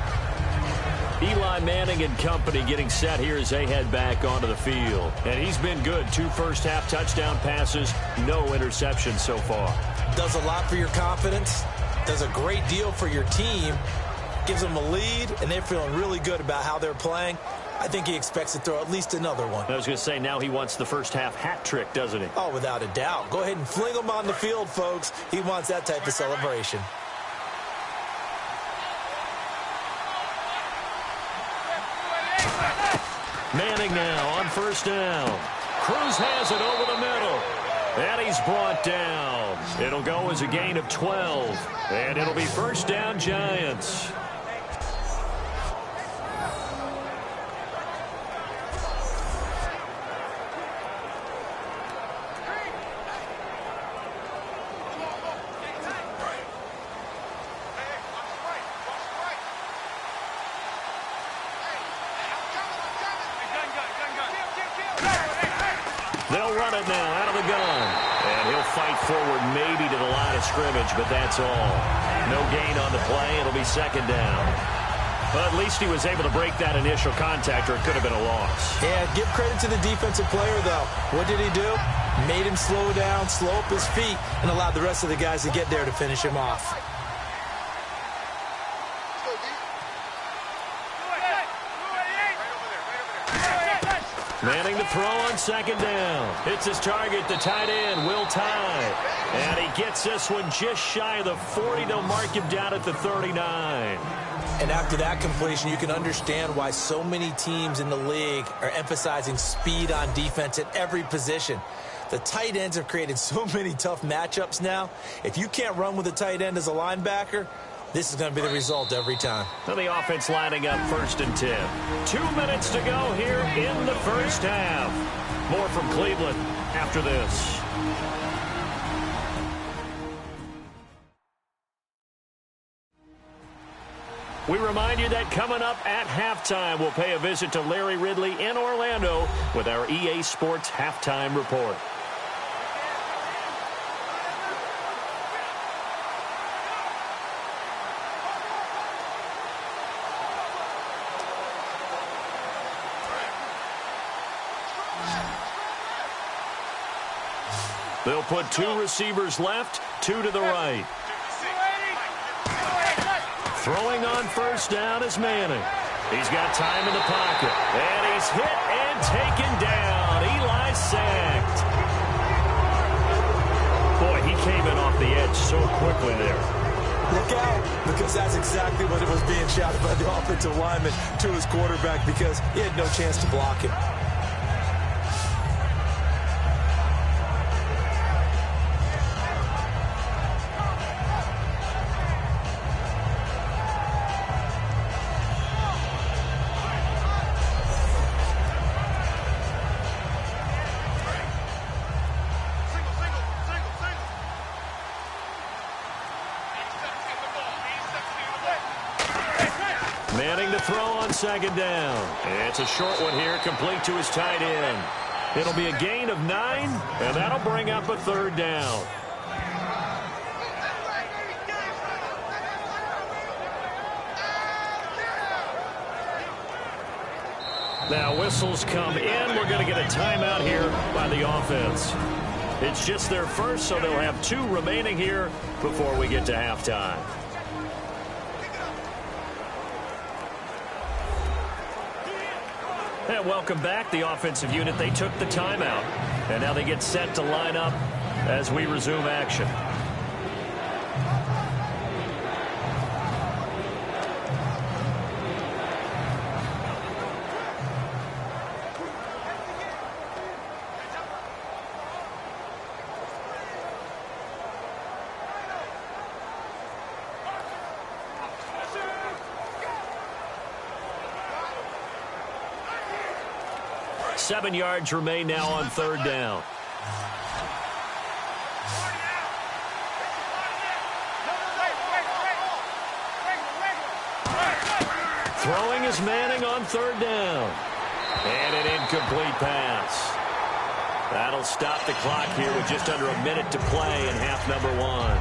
Eli Manning and company getting set here as they head back onto the field. And he's been good. 2 first-half touchdown passes, no interceptions so far. Does a lot for your confidence. Does a great deal for your team. Gives them a lead, and they're feeling really good about how they're playing. I think he expects to throw at least another one. I was going to say, now he wants the first-half hat trick, doesn't he? Oh, without a doubt. Go ahead and fling him on the field, folks. He wants that type of celebration. Manning now on first down. Cruz has it over the middle. And he's brought down. It'll go as a gain of 12. And it'll be first down, Giants. They'll run it now out of the gun. And he'll fight forward maybe to the line of scrimmage, but that's all. No gain on the play. It'll be second down. But at least he was able to break that initial contact, or it could have been a loss. Yeah, give credit to the defensive player, though. What did he do? Made him slow down, slow up his feet, and allowed the rest of the guys to get there to finish him off. Manning to throw on second down. It's his target, the tight end, Will Tye. And he gets this one just shy of the 40. They'll mark him down at the 39. And after that completion, you can understand why so many teams in the league are emphasizing speed on defense at every position. The tight ends have created so many tough matchups now. If you can't run with a tight end as a linebacker, this is going to be the result every time. So the offense lining up 1st and 10. 2 minutes to go here in the first half. More from Cleveland after this. We remind you that coming up at halftime, we'll pay a visit to Larry Ridley in Orlando with our EA Sports Halftime Report. They'll put 2 receivers left, 2 to the right. Throwing on 1st down is Manning. He's got time in the pocket. And he's hit and taken down. Eli sacked. Boy, he came in off the edge so quickly there. Look out, because that's exactly what it was being shouted by the offensive lineman to his quarterback, because he had no chance to block him. Manning to throw on 2nd down. It's a short one here, complete to his tight end. It'll be a gain of 9, and that'll bring up a 3rd down. Now whistles come in. We're going to get a timeout here by the offense. It's just their first, so they'll have 2 remaining here before we get to halftime. And welcome back, the offensive unit. They took the timeout, and now they get set to line up as we resume action. Seven yards remain now on 3rd down. Throwing is Manning on 3rd down. And an incomplete pass. That'll stop the clock here with just under a minute to play in half number 1.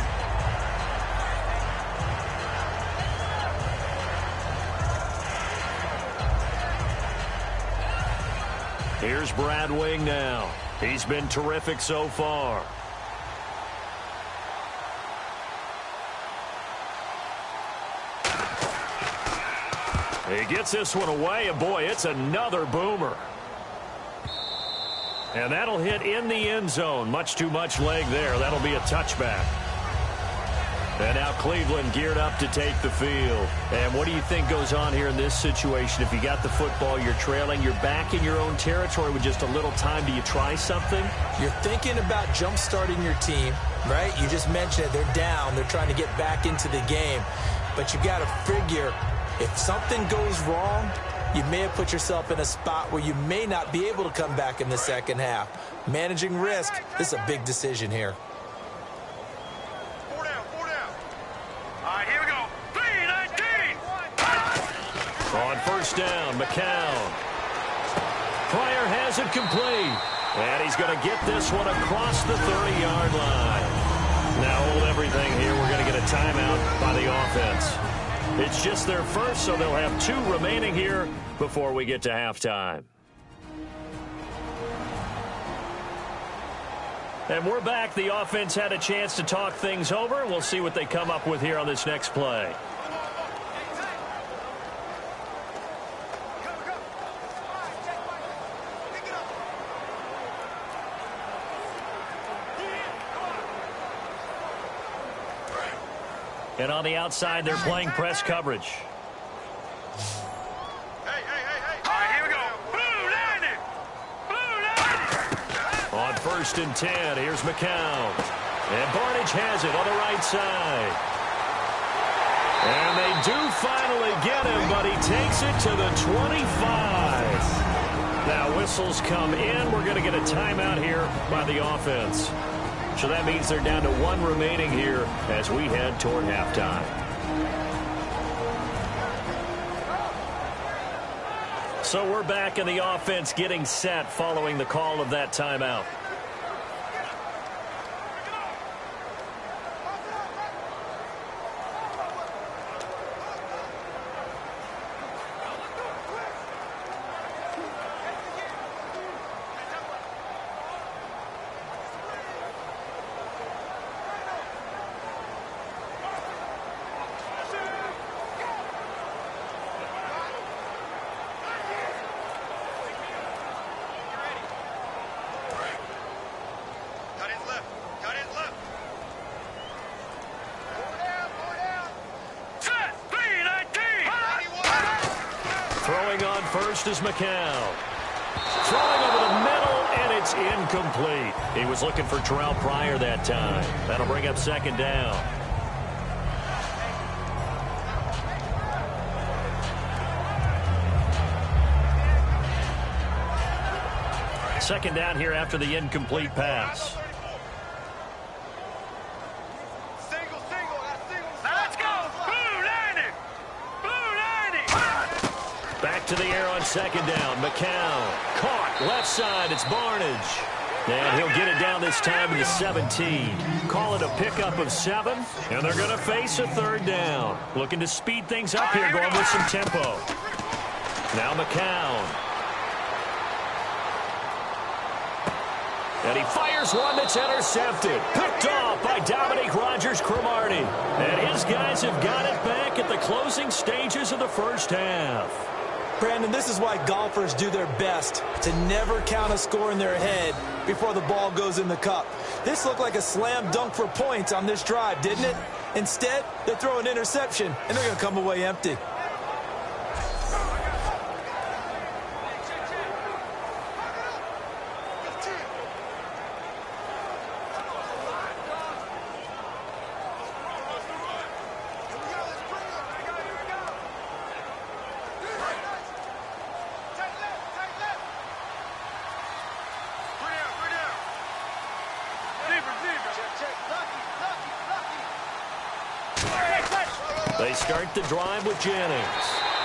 Here's Brad Wing now. He's been terrific so far. He gets this one away, and boy, it's another boomer. And that'll hit in the end zone. Much too much leg there. That'll be a touchback. And now Cleveland geared up to take the field. And what do you think goes on here in this situation? If you got the football, you're trailing, you're back in your own territory with just a little time. Do you try something? You're thinking about jump-starting your team, right? You just mentioned it. They're down. They're trying to get back into the game. But you got to figure, if something goes wrong, you may have put yourself in a spot where you may not be able to come back in the second half. Managing risk, this is a big decision here. On 1st down, McCown. Pryor has it complete. And he's going to get this one across the 30-yard line. Now hold everything here. We're going to get a timeout by the offense. It's just their first, so they'll have 2 remaining here before we get to halftime. And we're back. The offense had a chance to talk things over. We'll see what they come up with here on this next play. And on the outside, they're playing press coverage. 1st and 10. Here's McCown. And Barnage has it on the right side. And they do finally get him, but he takes it to the 25. Now whistles come in. We're going to get a timeout here by the offense. So that means they're down to 1 remaining here as we head toward halftime. So we're back in the offense getting set following the call of that timeout. First is McCown. Throwing over the middle, and it's incomplete. He was looking for Terrell Pryor that time. That'll bring up 2nd down. Second down here after the incomplete pass. Back to the air on 2nd down. McCown caught left side. It's Barnage. And he'll get it down this time to the 17. Call it a pickup of 7. And they're going to face a 3rd down. Looking to speed things up here, going with some tempo. Now McCown. And he fires one that's intercepted. Picked off by Dominique Rodgers-Cromartie. And his guys have got it back at the closing stages of the first half. Brandon, this is why golfers do their best to never count a score in their head before the ball goes in the cup. This looked like a slam dunk for points on this drive, didn't it? Instead, they throw an interception, and they're going to come away empty. They start the drive with Jennings.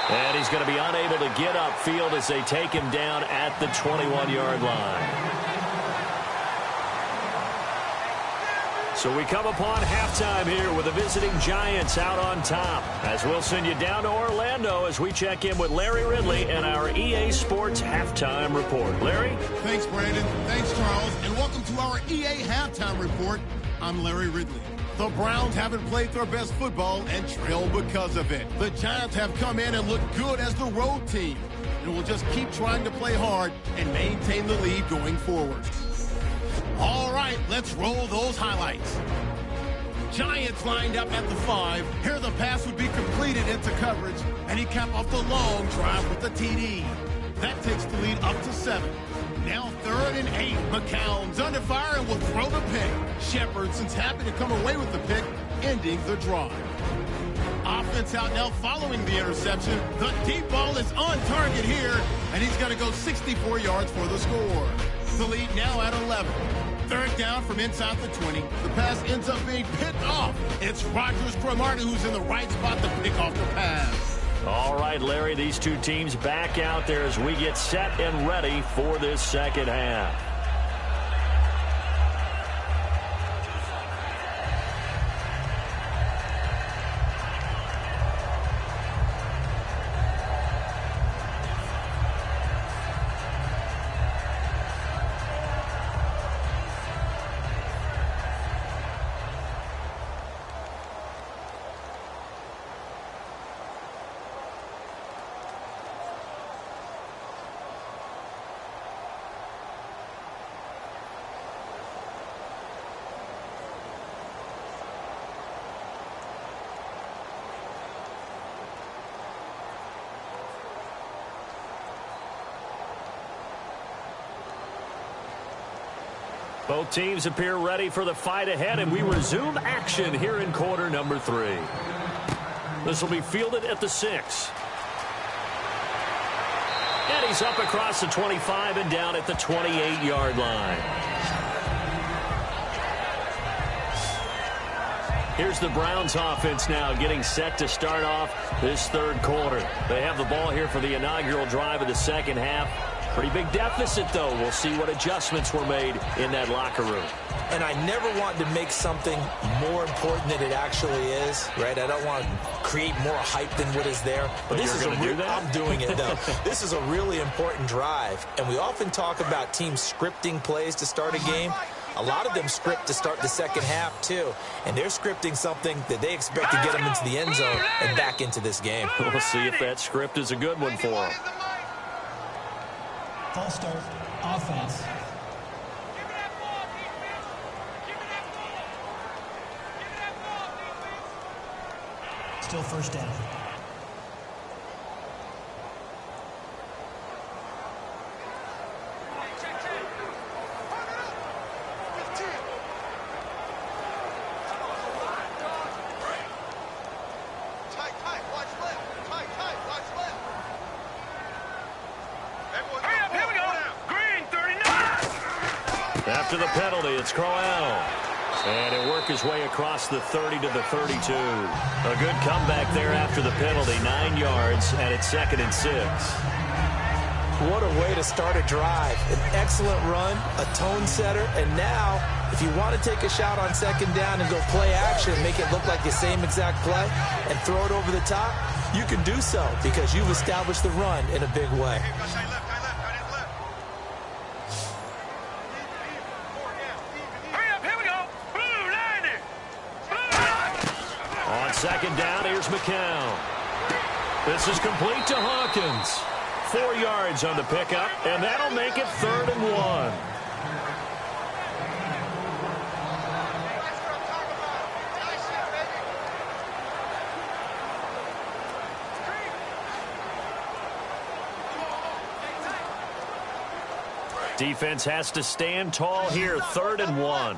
And he's going to be unable to get upfield as they take him down at the 21-yard line. So we come upon halftime here with the visiting Giants out on top. As we'll send you down to Orlando as we check in with Larry Ridley and our EA Sports Halftime Report. Larry? Thanks, Brandon. Thanks, Charles. And welcome to our EA Halftime Report. I'm Larry Ridley. The Browns haven't played their best football and trail because of it. The Giants have come in and looked good as the road team. And will just keep trying to play hard and maintain the lead going forward. All right, let's roll those highlights. Giants lined up at the 5. Here the pass would be completed into coverage, and he capped off the long drive with the TD. That takes the lead up to 7. Now 3rd and 8. McCown's under fire and will throw the pick. Shepherdson's happy to come away with the pick, ending the drive. Offense out now following the interception. The deep ball is on target here, and he's going to go 64 yards for the score. The lead now at 11. 3rd down from inside the 20. The pass ends up being picked off. It's Rodgers-Cromartie who's in the right spot to pick off the pass. All right, Larry, these two teams back out there as we get set and ready for this second half. Both teams appear ready for the fight ahead, and we resume action here in quarter number 3. This will be fielded at the 6. And he's up across the 25 and down at the 28-yard line. Here's the Browns offense now getting set to start off this third quarter. They have the ball here for the inaugural drive of the second half. Pretty big deficit, though. We'll see what adjustments were made in that locker room. And I never want to make something more important than it actually is, right? I don't want to create more hype than what is there. But this is I'm doing it, though. This is a really important drive. And we often talk about teams scripting plays to start a game. A lot of them script to start the second half, too. And they're scripting something that they expect to get them into the end zone and back into this game. We'll see if that script is a good one for them. False start, offense. Still first down. After the penalty, it's Crowell. And he'll work his way across the 30 to the 32. A good comeback there after the penalty. 9 yards, and it's 2nd and 6. What a way to start a drive. An excellent run, a tone setter, and now, if you want to take a shot on second down and go play action, make it look like the same exact play, and throw it over the top, you can do so because you've established the run in a big way. Second down, here's McCown. This is complete to Hawkins. 4 yards on the pickup, and that'll make it 3rd and 1. Defense has to stand tall here, 3rd and 1.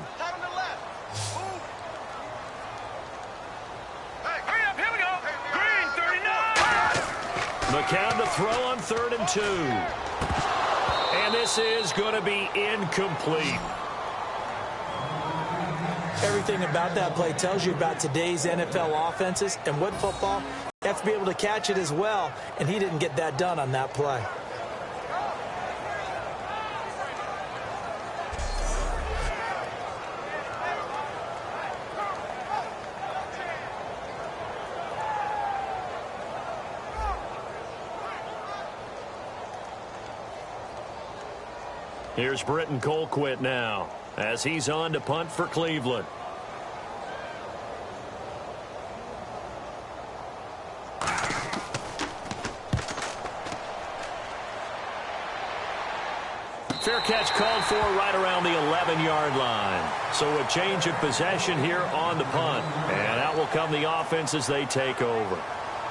McCown to throw on 3rd and 2. And this is going to be incomplete. Everything about that play tells you about today's NFL offenses and what football. You have to be able to catch it as well, and he didn't get that done on that play. Here's Britton Colquitt now as he's on to punt for Cleveland. Fair catch called for right around the 11-yard line. So a change of possession here on the punt. And out will come the offense as they take over.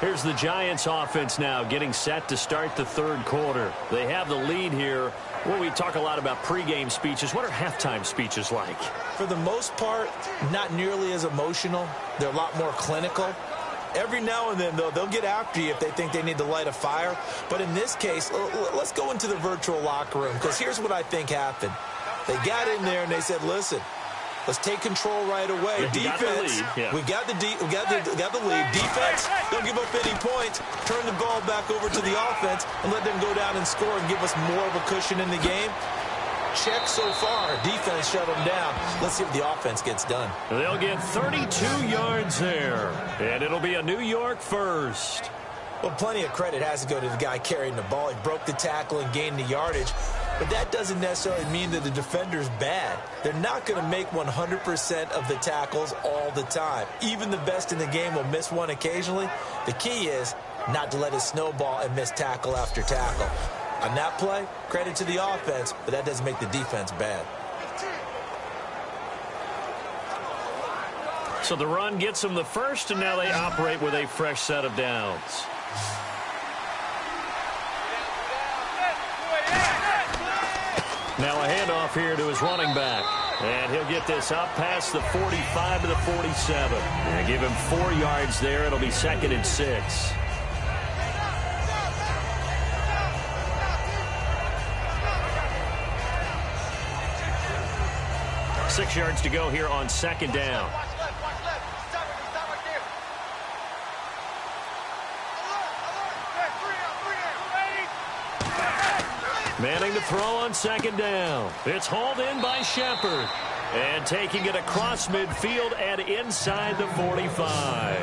Here's the Giants offense now getting set to start the third quarter. They have the lead here. Well, we talk a lot about pregame speeches. What are halftime speeches like? For the most part, not nearly as emotional. They're a lot more clinical. Every now and then, though, they'll get after you if they think they need to light a fire. But in this case, let's go into the virtual locker room, because here's what I think happened. They got in there and they said, listen, let's take control right away. Defense, we got the lead. Defense, don't give up any points. Turn the ball back over to the offense and let them go down and score and give us more of a cushion in the game. Check so far. Defense shut them down. Let's see if the offense gets done. They'll get 32 yards there, and it'll be a New York first. Well, plenty of credit has to go to the guy carrying the ball. He broke the tackle and gained the yardage. But that doesn't necessarily mean that the defender's bad. They're not going to make 100% of the tackles all the time. Even the best in the game will miss one occasionally. The key is not to let it snowball and miss tackle after tackle. On that play, credit to the offense, but that doesn't make the defense bad. So the run gets them the first, and now they operate with a fresh set of downs. Now a handoff here to his running back. And he'll get this up past the 45 to the 47. And give him 4 yards there. It'll be 2nd and 6. Six yards to go here on 2nd down. Manning to throw on 2nd down. It's hauled in by Shepard. And taking it across midfield and inside the 45.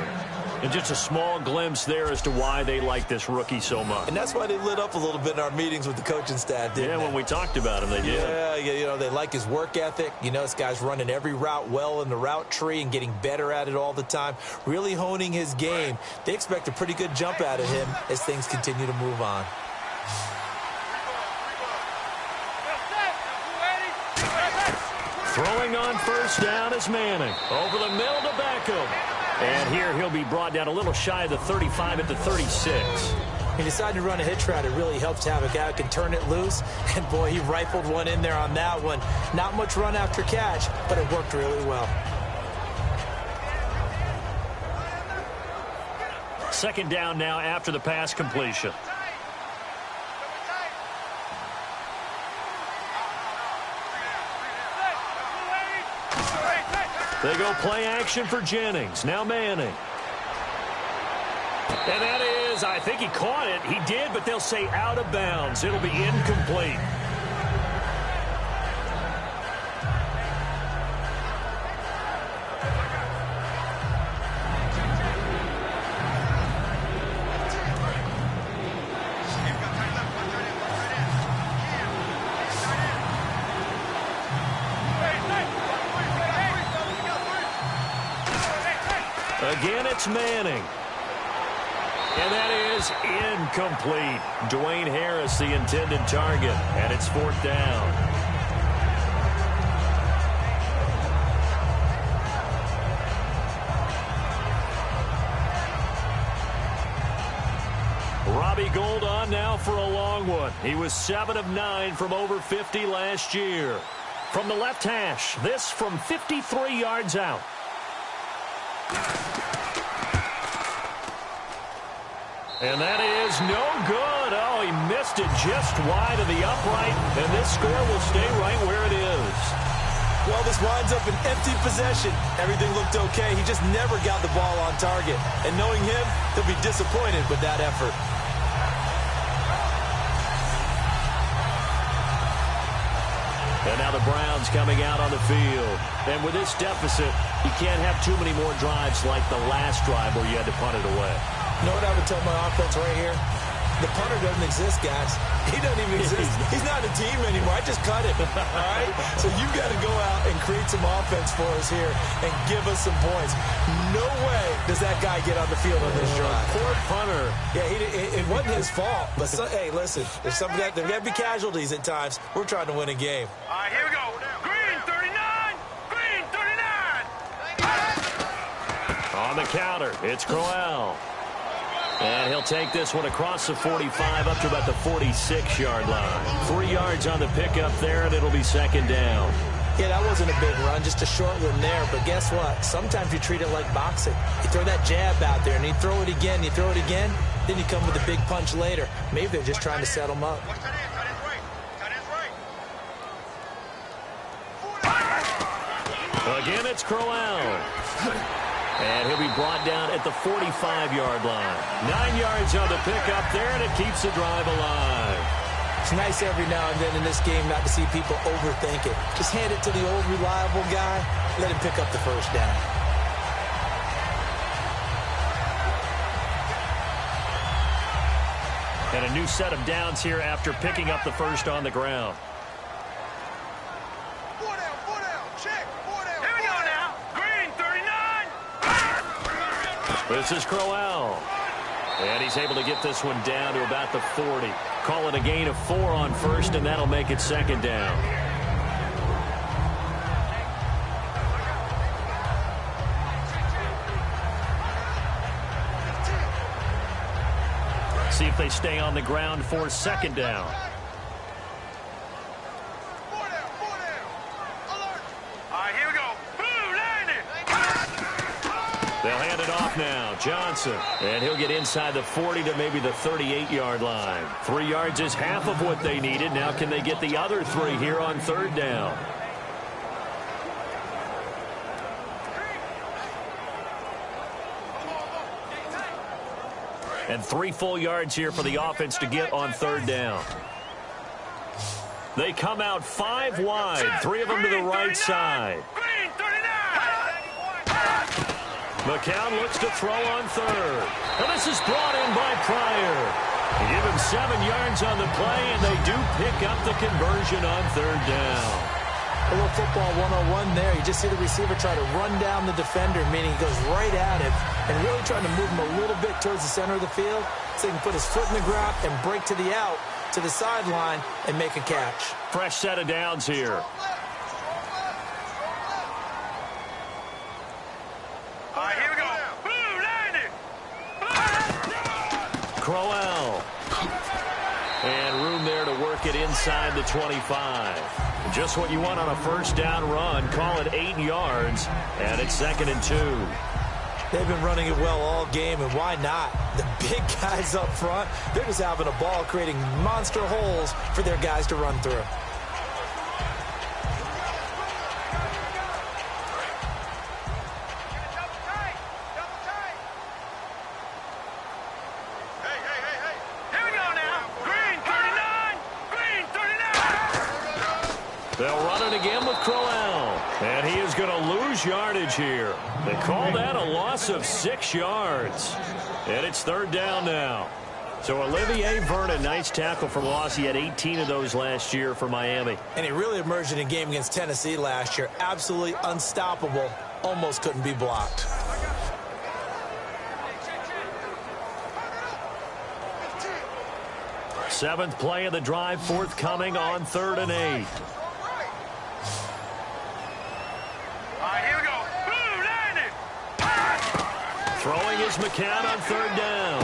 And just a small glimpse there as to why they like this rookie so much. And that's why they lit up a little bit in our meetings with the coaching staff, didn't they? When we talked about him, they did. Yeah, they like his work ethic. This guy's running every route well in the route tree and getting better at it all the time, really honing his game. They expect a pretty good jump out of him as things continue to move on. Throwing on 1st down is Manning. Over the middle to Beckham. And here he'll be brought down a little shy of the 35 at the 36. He decided to run a hitch route. It really helps to have a guy who can turn it loose. And, boy, he rifled one in there on that one. Not much run after catch, but it worked really well. 2nd down now after the pass completion. They go play action for Jennings. Now Manning. And that is, I think he caught it. He did, but they'll say out of bounds. It'll be incomplete. Again, it's Manning. And that is incomplete. Dwayne Harris, the intended target. And it's 4th down. Robbie Gould on now for a long one. He was 7 of 9 from over 50 last year. From the left hash, this from 53 yards out. And that is no good. Oh, he missed it just wide of the upright, and this score will stay right where it is. Well, this winds up an empty possession. Everything looked okay. He just never got the ball on target. And knowing him, he'll be disappointed with that effort. And now the Browns coming out on the field. And with this deficit, you can't have too many more drives like the last drive where you had to punt it away. You know what I would tell my offense right here? The punter doesn't exist, guys. He doesn't even exist. He's not a team anymore. I just cut him, all right? So you've got to go out and create some offense for us here and give us some points. No way does that guy get on the field on this drive. Poor punter. Yeah, it wasn't his fault. But, hey, listen, there's got to be casualties at times. We're trying to win a game. All right, here we go. Green 39. Green 39. On the counter, it's Crowell. And he'll take this one across the 45 up to about the 46-yard line. 3 yards on the pickup there, and it'll be 2nd down. Yeah, that wasn't a big run, just a short one there. But guess what? Sometimes you treat it like boxing. You throw that jab out there, and you throw it again, you throw it again, then you come with a big punch later. Maybe they're just trying to set him up. Watch that in. Tight end's right. Tight end's right. Again, it's Crowell. And he'll be brought down at the 45-yard line. 9 yards on the pickup there, and it keeps the drive alive. It's nice every now and then in this game not to see people overthink it. Just hand it to the old reliable guy. Let him pick up the 1st down. And a new set of downs here after picking up the 1st on the ground. This is Crowell. And he's able to get this one down to about the 40. Call it a gain of 4 on 1st, and that'll make it 2nd down. See if they stay on the ground for 2nd down. They'll hand it off now. Johnson. And he'll get inside the 40 to maybe the 38-yard line. 3 yards is half of what they needed. Now can they get the other 3 here on 3rd down? And 3 full yards here for the offense to get on 3rd down. They come out 5 wide. 3 of them to the right side. McCown looks to throw on 3rd. And this is brought in by Pryor. They give him 7 yards on the play, and they do pick up the conversion on 3rd down. A little football 101 there. You just see the receiver try to run down the defender, meaning he goes right at him and really trying to move him a little bit towards the center of the field so he can put his foot in the ground and break to the out, to the sideline, and make a catch. Fresh set of downs here. All right, here we go. Blue, landed. Crowell. And room there to work it inside the 25. Just what you want on a 1st down run. Call it 8 yards, and it's 2nd and 2. They've been running it well all game, and why not? The big guys up front, they're just having a ball creating monster holes for their guys to run through. They'll run it again with Crowell. And he is going to lose yardage here. They call that a loss of 6 yards. And it's 3rd down now. So Olivier Vernon, nice tackle for loss. He had 18 of those last year for Miami. And he really emerged in a game against Tennessee last year. Absolutely unstoppable. Almost couldn't be blocked. Seventh play of the drive forthcoming on 3rd and 8. Throwing is McCann on 3rd down.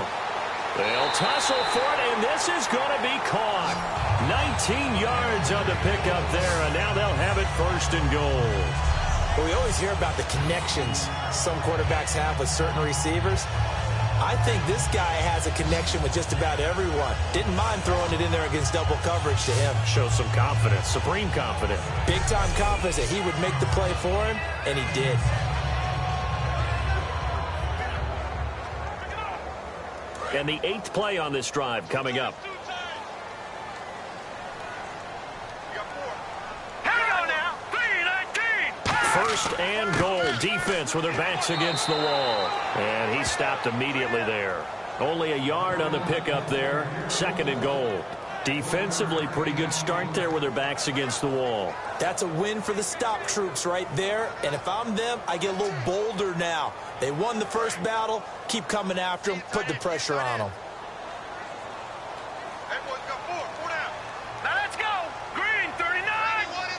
They'll tussle for it, and this is going to be caught. 19 yards on the pickup there, and now they'll have it 1st and goal. Well, we always hear about the connections some quarterbacks have with certain receivers. I think this guy has a connection with just about everyone. Didn't mind throwing it in there against double coverage to him. Shows some confidence, supreme confidence. Big-time confidence that he would make the play for him, and he did. And the 8th play on this drive coming up. First and goal. Defense with their backs against the wall. And he stopped immediately there. Only a yard on the pickup there. 2nd and goal. Defensively, pretty good start there with their backs against the wall. That's a win for the stop troops right there. And if I'm them, I get a little bolder now. They won the first battle. Keep coming after them. Put the pressure on them. Now let's go. Green 39.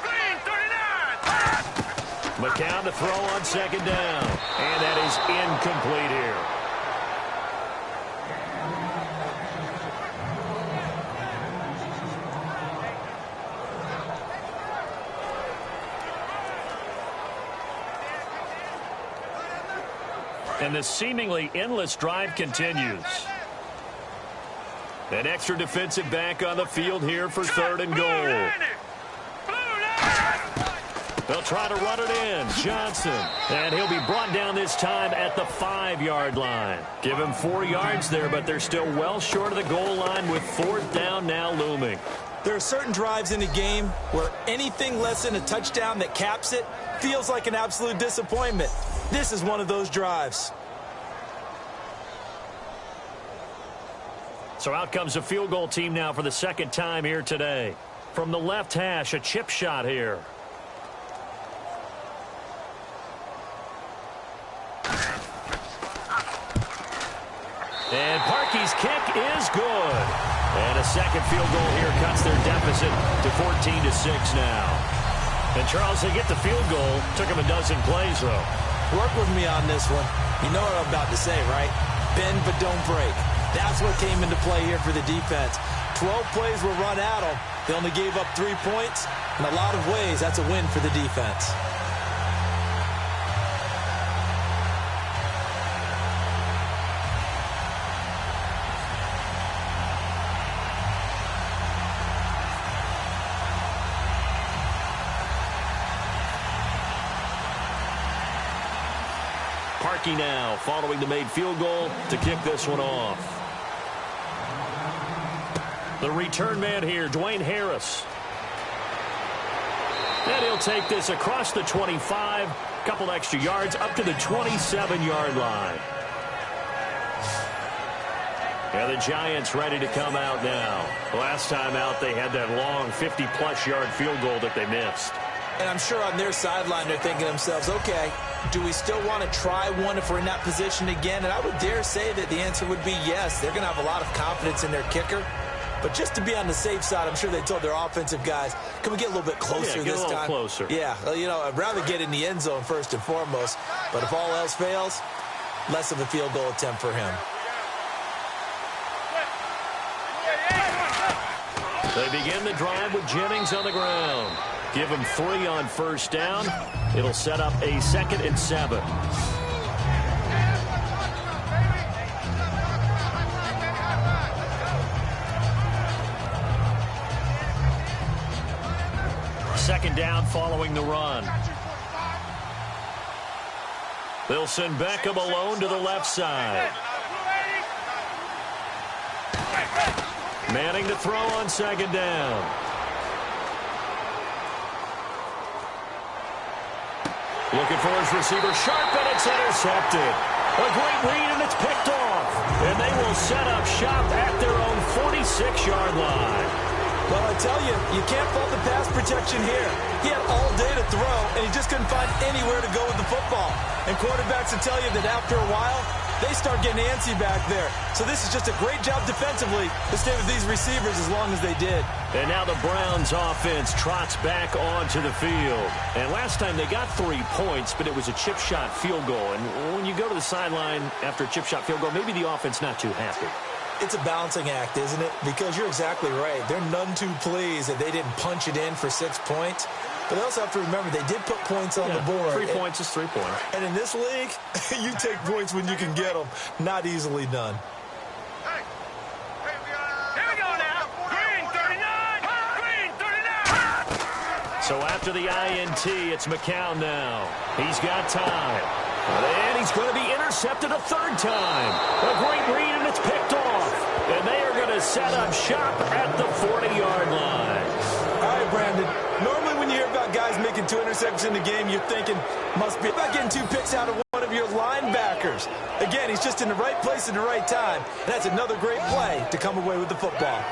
Green 39. McCown to throw on 2nd down. And that is incomplete here. And the seemingly endless drive continues. An extra defensive back on the field here for 3rd and goal. They'll try to run it in. Johnson. And he'll be brought down this time at the 5-yard line. Give him 4 yards there, but they're still well short of the goal line with 4th down now looming. There are certain drives in a game where anything less than a touchdown that caps it feels like an absolute disappointment. This is one of those drives. So out comes the field goal team now for the 2nd time here today. From the left hash, a chip shot here. And Parkey's kick is good. And a 2nd field goal here cuts their deficit to 14-6 now. And Charles, they get the field goal. Took him a dozen plays, though. Work with me on this one. You know what I'm about to say, right? Bend but don't break. That's what came into play here for the defense. 12 plays were run at them. They only gave up 3 points. In a lot of ways, that's a win for the defense. Starkey now following the made field goal to kick this one off. The return man here, Dwayne Harris. And he'll take this across the 25, couple extra yards up to the 27-yard line. And the Giants ready to come out now. Last time out, they had that long 50-plus yard field goal that they missed. And I'm sure on their sideline, they're thinking to themselves, okay, do we still want to try one if we're in that position again? And I would dare say that the answer would be yes. They're going to have a lot of confidence in their kicker. But just to be on the safe side, I'm sure they told their offensive guys, can we get a little bit closer this time? Get a little closer. Yeah, you know, I'd rather get in the end zone first and foremost. But if all else fails, less of a field goal attempt for him. They begin the drive with Jennings on the ground. Give him 3 on first down. It'll set up a 2nd and 7. Second down following the run. They'll send Beckham alone to the left side. Manning to throw on 2nd down. Looking for his receiver, Sharp, and it's intercepted. A great read, and it's picked off. And they will set up shop at their own 46-yard line. Well, I tell you, you can't fault the pass protection here. He had all day to throw, and he just couldn't find anywhere to go with the football. And quarterbacks will tell you that after a while, they start getting antsy back there. So this is just a great job defensively to stay with these receivers as long as they did. And now the Browns offense trots back onto the field. And last time they got 3 points, but it was a chip shot field goal. And when you go to the sideline after a chip shot field goal, maybe the offense not too happy. It's a balancing act, isn't it? Because you're exactly right. They're none too pleased that they didn't punch it in for 6 points. But they also have to remember they did put points on the board. 3 points is 3 points. And in this league, you take points when you can get them. Not easily done. Here we go now. Green 39. Green 39. So after the INT, it's McCown now. He's got time. And he's going to be intercepted a 3rd time. A great read, and it's picked off. And they are going to set up shop at the 40-yard line. All right, Brandon. Normally when you hear about guys making 2 interceptions in the game, you're thinking, must be about getting 2 picks out of one of your linebackers. Again, he's just in the right place at the right time. And that's another great play to come away with the football.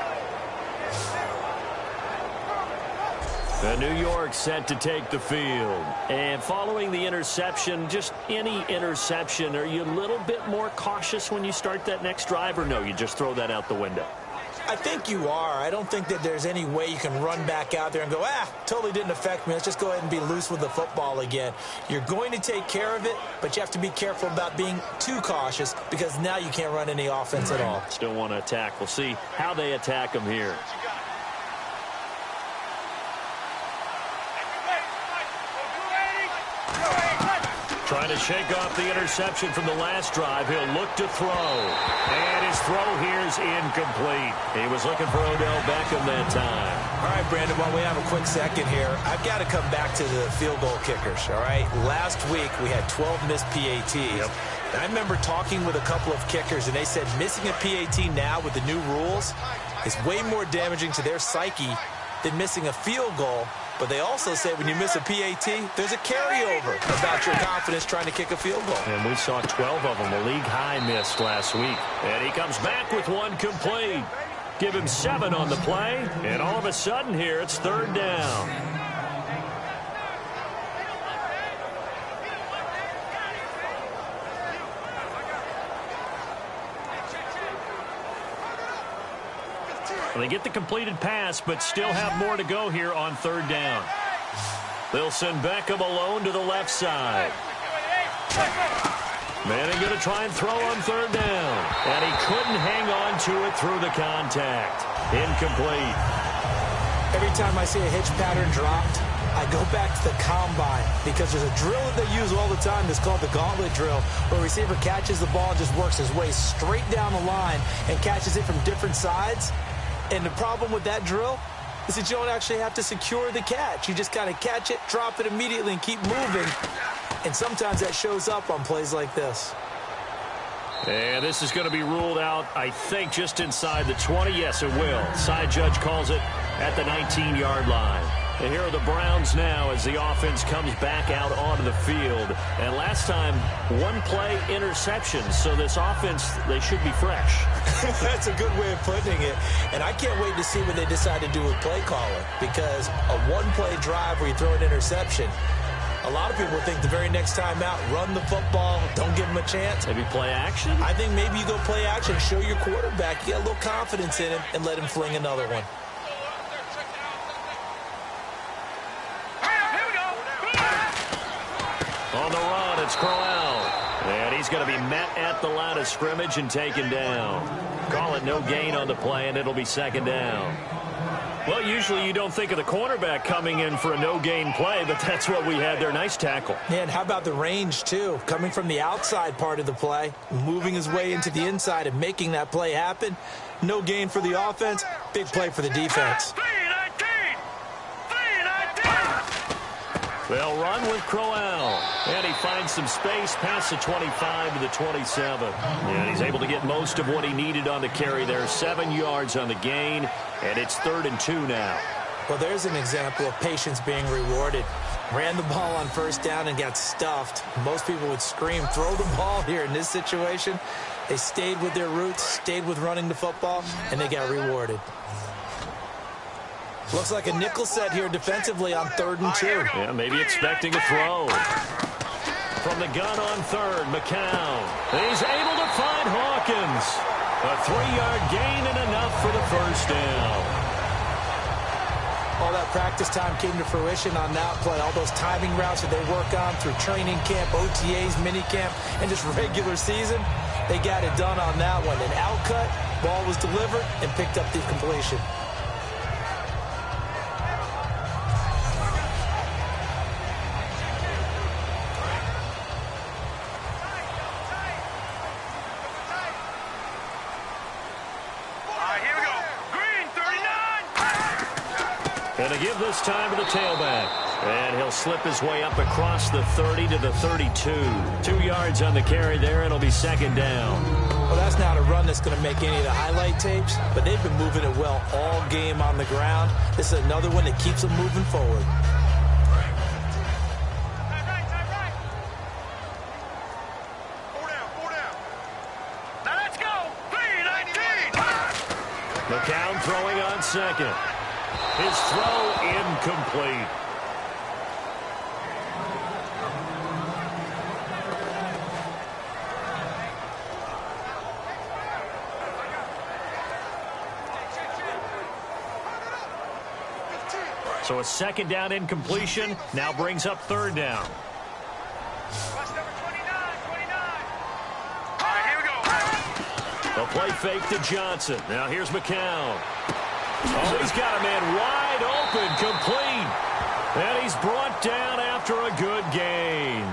The New York set to take the field. And following the interception, just any interception, are you a little bit more cautious when you start that next drive, or no, you just throw that out the window? I think you are. I don't think that there's any way you can run back out there and go, totally didn't affect me. Let's just go ahead and be loose with the football again. You're going to take care of it, but you have to be careful about being too cautious because now you can't run any offense at all. Still want to attack. We'll see how they attack them here. Trying to shake off the interception from the last drive. He'll look to throw. And his throw here is incomplete. He was looking for Odell Beckham that time. All right, Brandon, while we have a quick second here, I've got to come back to the field goal kickers, all right? Last week, we had 12 missed PATs. Yep. And I remember talking with a couple of kickers, and they said missing a PAT now with the new rules is way more damaging to their psyche than missing a field goal. But they also say when you miss a PAT, there's a carryover about your confidence trying to kick a field goal. And we saw 12 of them, a league high missed last week. And he comes back with 1 complete. Give him 7 on the play, and all of a sudden here, it's 3rd down. They get the completed pass, but still have more to go here on 3rd down. They'll send Beckham alone to the left side. Manning going to try and throw on 3rd down. And he couldn't hang on to it through the contact. Incomplete. Every time I see a hitch pattern dropped, I go back to the combine because there's a drill that they use all the time that's called the gauntlet drill, where a receiver catches the ball and just works his way straight down the line and catches it from different sides. And the problem with that drill is that you don't actually have to secure the catch. You just kind of catch it, drop it immediately, and keep moving. And sometimes that shows up on plays like this. And this is going to be ruled out, I think, just inside the 20. Yes, it will. Side judge calls it at the 19-yard line. And here are the Browns now as the offense comes back out onto the field. And last time, one play interception. So this offense, they should be fresh. That's a good way of putting it. And I can't wait to see what they decide to do with play caller. Because a one-play drive where you throw an interception, a lot of people think the very next time out, run the football, don't give him a chance. Maybe play action? I think maybe you go play action, show your quarterback, you got a little confidence in him, and let him fling another one. On the run, it's Crowell. And he's going to be met at the line of scrimmage and taken down. Call it no gain on the play, and it'll be second down. Well, usually you don't think of the cornerback coming in for a no-gain play, but that's what we had there. Nice tackle. And how about the range, too? Coming from the outside part of the play, moving his way into the inside and making that play happen. No gain for the offense, big play for the defense. They'll run with Crowell. And he finds some space past the 25 to the 27. And he's able to get most of what he needed on the carry there. 7 yards on the gain, and it's 3rd and 2 now. Well, there's an example of patience being rewarded. Ran the ball on first down and got stuffed. Most people would scream, throw the ball here. In this situation, they stayed with their roots, stayed with running the football, and they got rewarded. Looks like a nickel set here defensively on 3rd and 2. Yeah, maybe expecting a throw. From the gun on 3rd, McCown. He's able to find Hawkins. A 3-yard gain and enough for the first down. All that practice time came to fruition on that play. All those timing routes that they work on through training camp, OTAs, minicamp, and just regular season, they got it done on that one. An outcut, ball was delivered, and picked up the completion. And to give this time to the tailback. And he'll slip his way up across the 30 to the 32. 2 yards on the carry there, and it'll be second down. Well, that's not a run that's going to make any of the highlight tapes, but they've been moving it well all game on the ground. This is another one that keeps them moving forward. Now let's go. 3-19. McCown throwing on second. His throw incomplete. So a second down incompletion now brings up 3rd down. Watch number 29. All right, here we go. A play fake to Johnson. Now here's McCown. Oh, he's got a man wide open, complete. And he's brought down after a good gain.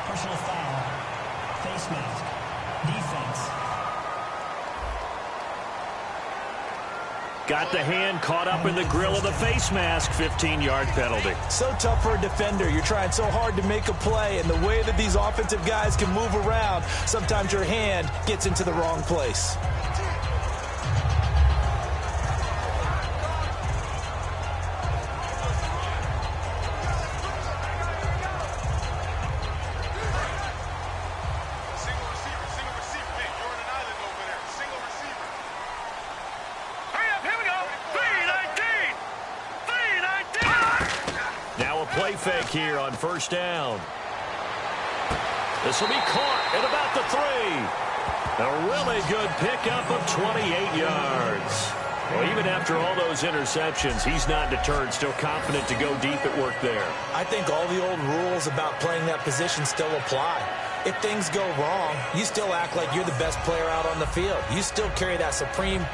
Personal foul. Face mask. Defense. Got the hand caught up in the grill of the face mask. 15-yard penalty. So tough for a defender. You're trying so hard to make a play, and the way that these offensive guys can move around, sometimes your hand gets into the wrong place. Fake here on first down. This will be caught at about the 3. A really good pickup of 28 yards. Well, even after all those interceptions, he's not deterred, still confident to go deep at work there. I think all the old rules about playing that position still apply. If things go wrong, you still act like you're the best player out on the field. You still carry that supreme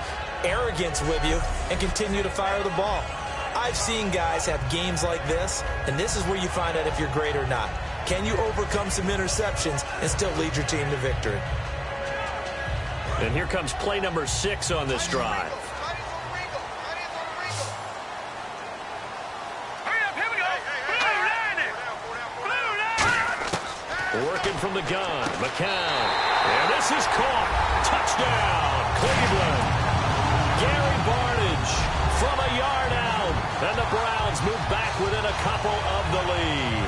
arrogance with you and continue to fire the ball. I've seen guys have games like this, and this is where you find out if you're great or not. Can you overcome some interceptions and still lead your team to victory? And here comes play number 6 on this drive. Working from the gun, McCown. And this is caught. Touchdown, Cleveland. Gary Barnidge from a yard out. And the Browns move back within a couple of the lead.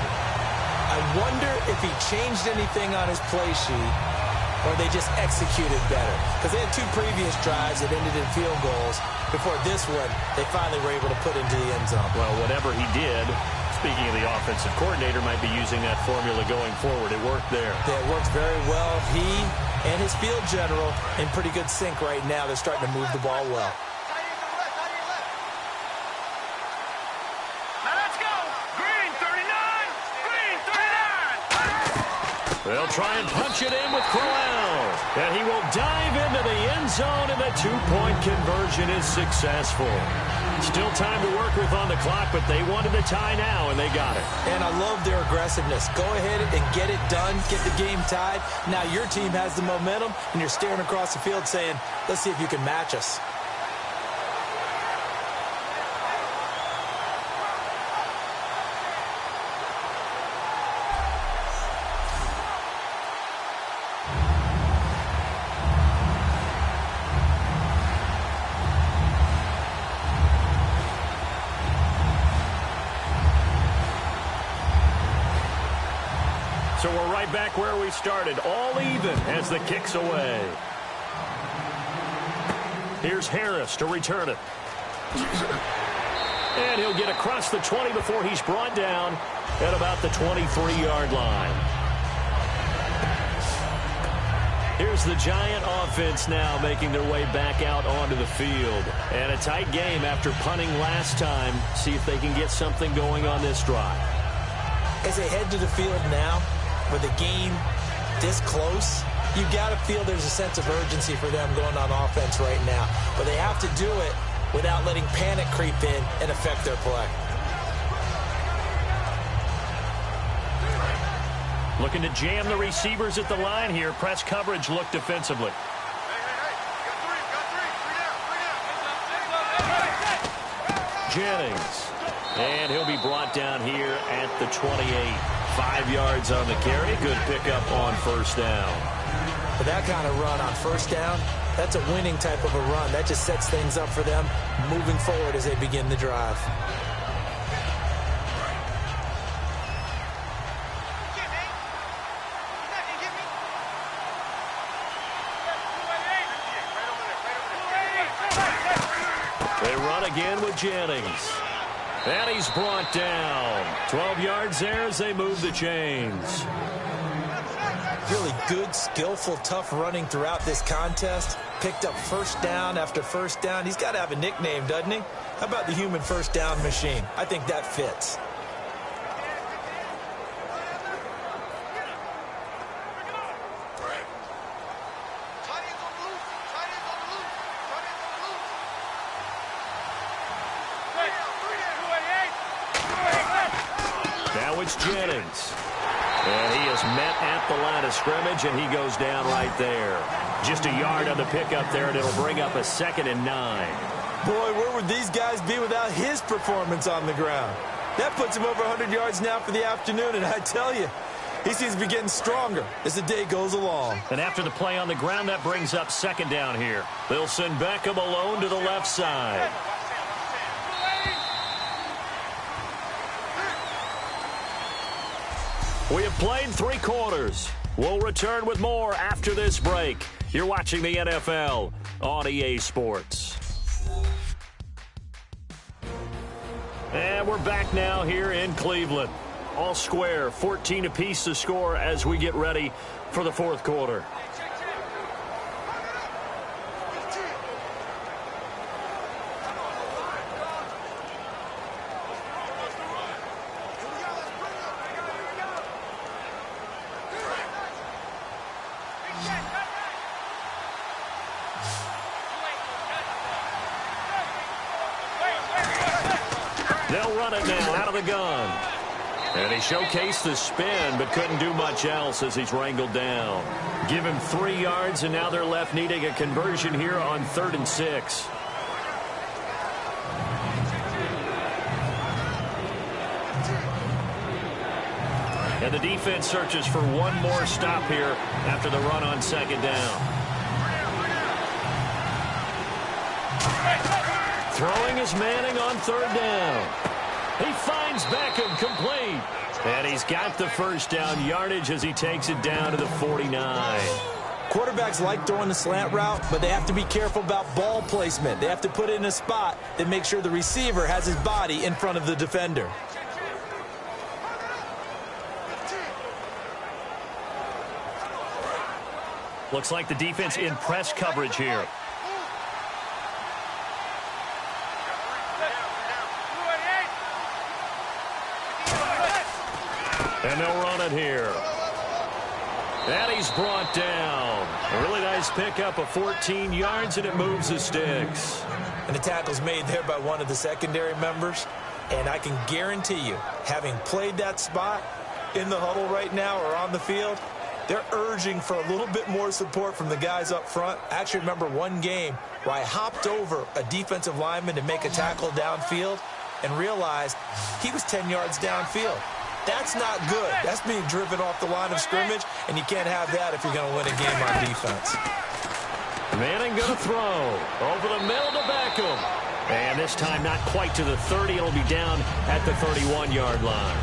I wonder if he changed anything on his play sheet or they just executed better. Because they had 2 previous drives that ended in field goals. Before this one, they finally were able to put into the end zone. Well, whatever he did, speaking of the offensive coordinator, might be using that formula going forward. It worked there. Yeah, it worked very well. He and his field general in pretty good sync right now. They're starting to move the ball well. They'll try and punch it in with Crowell. And he will dive into the end zone, and the 2-point conversion is successful. Still time to work with on the clock, but they wanted the tie now, and they got it. And I love their aggressiveness. Go ahead and get it done, get the game tied. Now your team has the momentum, and you're staring across the field saying, let's see if you can match us. So we're right back where we started, all even as the kick's away. Here's Harris to return it. And he'll get across the 20 before he's brought down at about the 23-yard line. Here's the Giant offense now making their way back out onto the field. And a tight game after punting last time. See if they can get something going on this drive. As they head to the field now, with the game this close, you got to feel there's a sense of urgency for them going on offense right now. But they have to do it without letting panic creep in and affect their play. Looking to jam the receivers at the line here. Press coverage look defensively. Jennings. And he'll be brought down here at the 28. 5 yards on the carry. Good pickup on first down. But that kind of run on first down, that's a winning type of a run. That just sets things up for them moving forward as they begin the drive. They run again with Jennings. And he's brought down. 12 yards there as they move the chains. Really good, skillful, tough running throughout this contest. Picked up first down after first down. He's got to have a nickname, doesn't he? How about the human first down machine? I think that fits. Now it's Jennings. And he is met at the line of scrimmage, and he goes down right there. Just a yard on the pickup there, and it'll bring up a 2nd and 9. Boy, where would these guys be without his performance on the ground? That puts him over 100 yards now for the afternoon, and I tell you, he seems to be getting stronger as the day goes along. And after the play on the ground, that brings up 2nd down here. They'll send Beckham alone to the left side. We have played 3 quarters. We'll return with more after this break. You're watching the NFL on EA Sports. And we're back now here in Cleveland. All square, 14 apiece to score as we get ready for the 4th quarter. They'll run it now out of the gun. And he showcased the spin, but couldn't do much else as he's wrangled down. Give him 3 yards, and now they're left needing a conversion here on 3rd and 6. And the defense searches for one more stop here after the run on 2nd down. Throwing is Manning on 3rd down. He finds Beckham complete. And he's got the first down yardage as he takes it down to the 49. Quarterbacks like throwing the slant route, but they have to be careful about ball placement. They have to put it in a spot that makes sure the receiver has his body in front of the defender. Looks like the defense in press coverage here. And they'll run it here. And he's brought down. A really nice pickup of 14 yards, and it moves the sticks. And the tackle's made there by one of the secondary members. And I can guarantee you, having played that spot in the huddle right now or on the field, they're urging for a little bit more support from the guys up front. I actually remember one game where I hopped over a defensive lineman to make a tackle downfield and realized he was 10 yards downfield. That's not good. That's being driven off the line of scrimmage, and you can't have that if you're going to win a game on defense. Manning going to throw. Over the middle to Beckham. And this time not quite to the 30. It'll be down at the 31-yard line.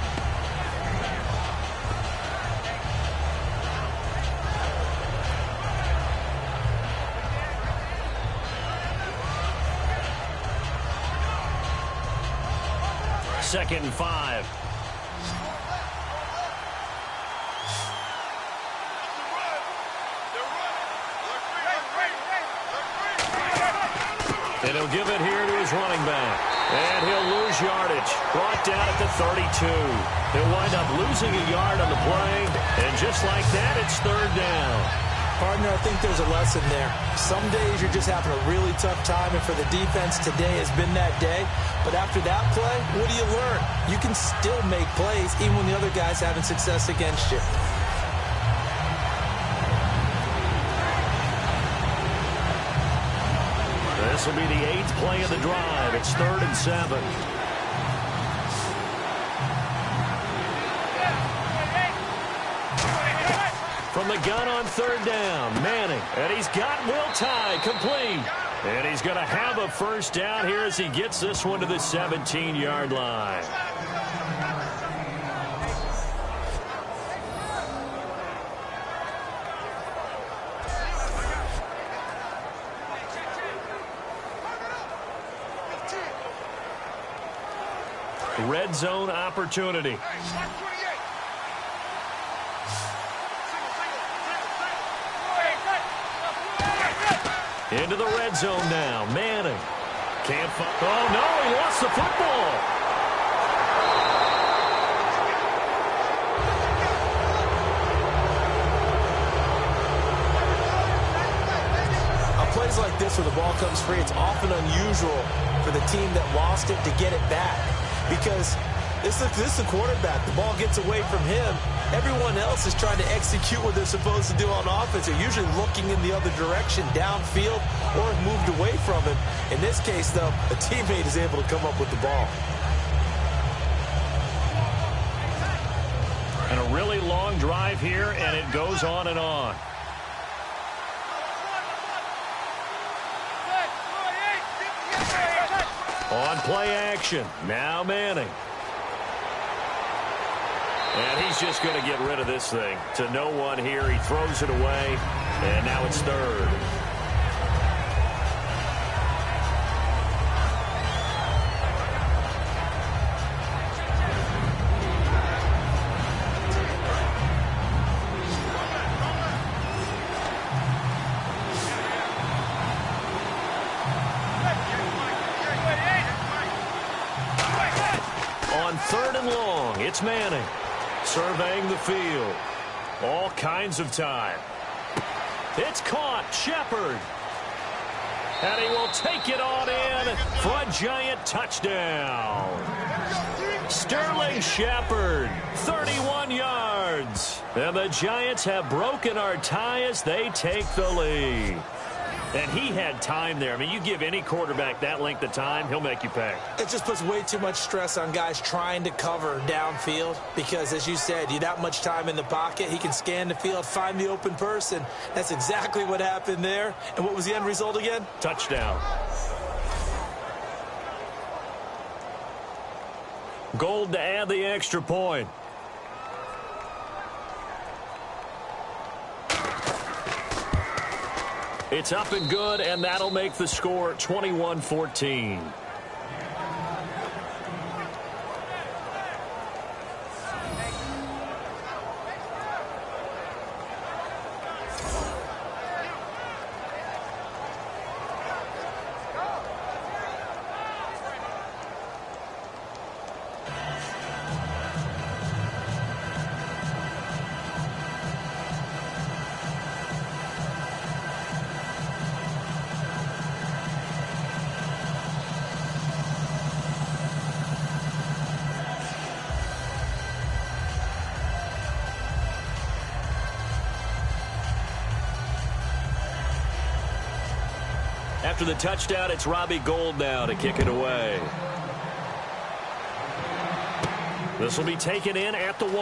Second and 5. And he'll give it here to his running back. And he'll lose yardage. Brought down at the 32. He'll wind up losing a yard on the play. And just like that, it's 3rd down. Partner, I think there's a lesson there. Some days you're just having a really tough time, and for the defense, today has been that day. But after that play, what do you learn? You can still make plays even when the other guy's having success against you. This will be the 8th play of the drive. It's 3rd and 7. From the gun on 3rd down, Manning. And he's got Will Tye complete. And he's going to have a first down here as he gets this one to the 17-yard line. Red zone opportunity. Into the red zone now. Manning. Can't find. Oh, no, he lost the football. Plays like this where the ball comes free, it's often unusual for the team that lost it to get it back. Because this is the quarterback. The ball gets away from him. Everyone else is trying to execute what they're supposed to do on offense. They're usually looking in the other direction, downfield, or moved away from him. In this case, though, a teammate is able to come up with the ball. And a really long drive here, and it goes on and on. On play action. Now Manning. And he's just going to get rid of this thing. To no one here. He throws it away. And now it's 3rd. On 3rd and long, it's Manning. Surveying the field. All kinds of time. It's caught. Shepard. And he will take it on in for a giant touchdown. Sterling Shepard, 31 yards. And the Giants have broken our tie as they take the lead. And he had time there. I mean, you give any quarterback that length of time, he'll make you pay. It just puts way too much stress on guys trying to cover downfield because, as you said, you that much time in the pocket, he can scan the field, find the open person. That's exactly what happened there. And what was the end result again? Touchdown. Gold to add the extra point. It's up and good, and that'll make the score 21-14. After the touchdown, it's Robbie Gould now to kick it away. This will be taken in at the 1.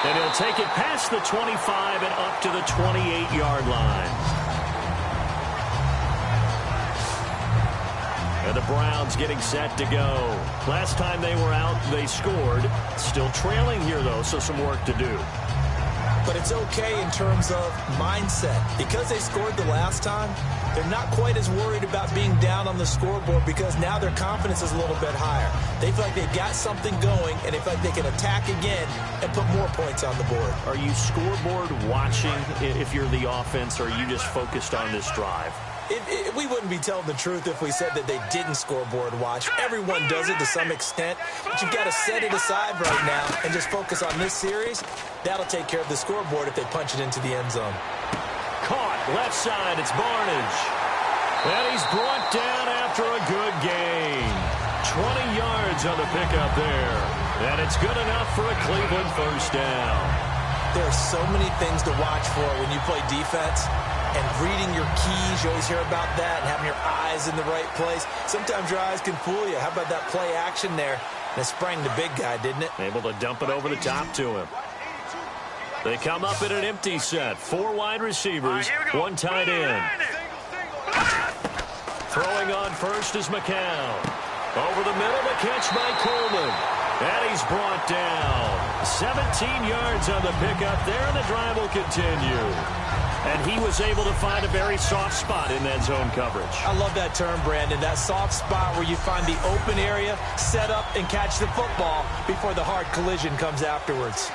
And he'll take it past the 25 and up to the 28-yard line. And the Browns getting set to go. Last time they were out, they scored. Still trailing here, though, so some work to do. But it's okay in terms of mindset. Because they scored the last time, they're not quite as worried about being down on the scoreboard because now their confidence is a little bit higher. They feel like they've got something going, and they feel like they can attack again and put more points on the board. Are you scoreboard watching if you're the offense, or are you just focused on this drive? We wouldn't be telling the truth if we said that they didn't scoreboard watch. Everyone does it to some extent, but you've got to set it aside right now and just focus on this series. That'll take care of the scoreboard if they punch it into the end zone. Caught left side, it's Barnage. And he's brought down after a good gain. 20 yards on the pickup there. And it's good enough for a Cleveland first down. There are so many things to watch for when you play defense. And reading your keys, you always hear about that, and having your eyes in the right place. Sometimes your eyes can fool you. How about that play action there? And it sprang the big guy, didn't it? Able to dump it over the top to him. They come up in an empty set. 4 wide receivers, 1 tight end. Throwing on first is McCown. Over the middle, the catch by Coleman. And he's brought down. 17 yards on the pickup there, and the drive will continue. And he was able to find a very soft spot in that zone coverage. I love that term, Brandon. That soft spot where you find the open area, set up, and catch the football before the hard collision comes afterwards.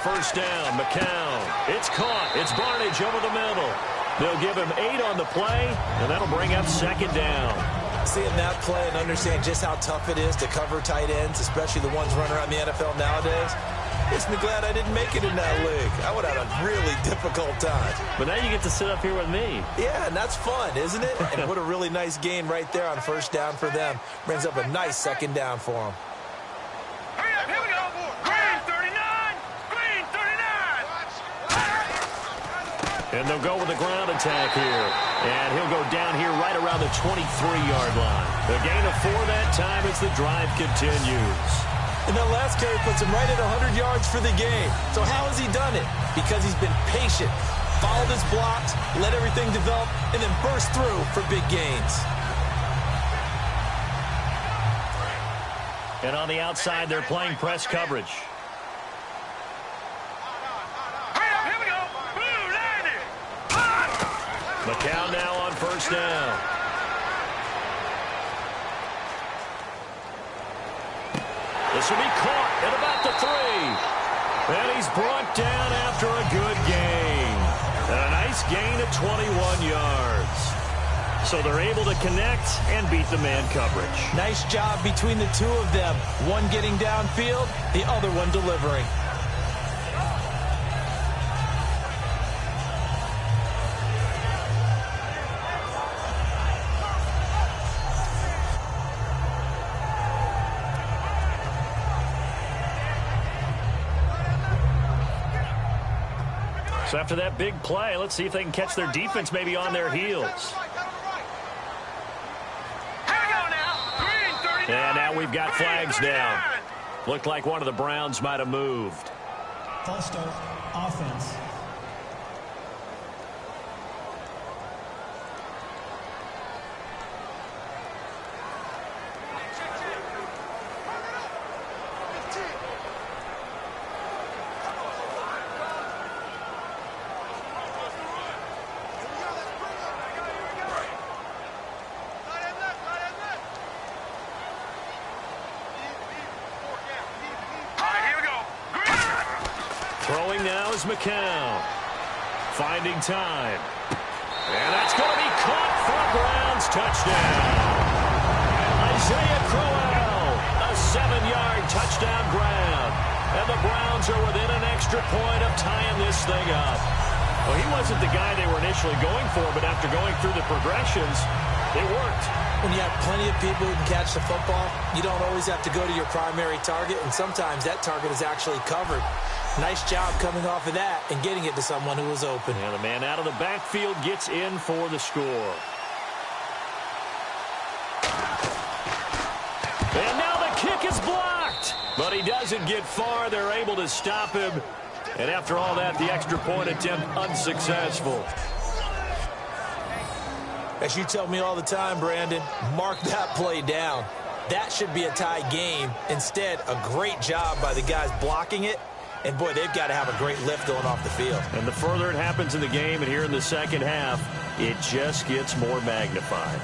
First down, McCown. It's caught. It's Barnage over the middle. They'll give him 8 on the play, and that'll bring up second down. Seeing that play and understand just how tough it is to cover tight ends, especially the ones running around the NFL nowadays, makes me glad I didn't make it in that league. I would have had a really difficult time. But now you get to sit up here with me. Yeah, and that's fun, isn't it? And what a really nice gain right there on first down for them. Brings up a nice second down for them. And they'll go with the ground attack here. And he'll go down here right around the 23-yard line. The gain of 4 that time as the drive continues. And that last carry puts him right at 100 yards for the game. So how has he done it? Because he's been patient, followed his blocks, let everything develop, and then burst through for big gains. And on the outside, they're playing press coverage. McCown now on first down. This will be caught at about the 3. And he's brought down after a good gain. And a nice gain of 21 yards. So they're able to connect and beat the man coverage. Nice job between the two of them. One getting downfield, the other one delivering. So after that big play, let's see if they can catch their defense maybe on their heels. And now we've got flags down. Looked like one of the Browns might have moved. False start, offense. Throwing now is McCown. Finding time. And that's going to be caught for a Browns touchdown. Isaiah Crowell, a 7-yard touchdown grab. And the Browns are within an extra point of tying this thing up. Well, he wasn't the guy they were initially going for, but after going through the progressions, it worked. When you have plenty of people who can catch the football, you don't always have to go to your primary target, and sometimes that target is actually covered. Nice job coming off of that and getting it to someone who was open. And the man out of the backfield gets in for the score. And now the kick is blocked. But he doesn't get far. They're able to stop him. And after all that, the extra point attempt unsuccessful. As you tell me all the time, Brandon, mark that play down. That should be a tie game. Instead, a great job by the guys blocking it. And, boy, they've got to have a great lift going off the field. And the further it happens in the game and here in the second half, it just gets more magnified.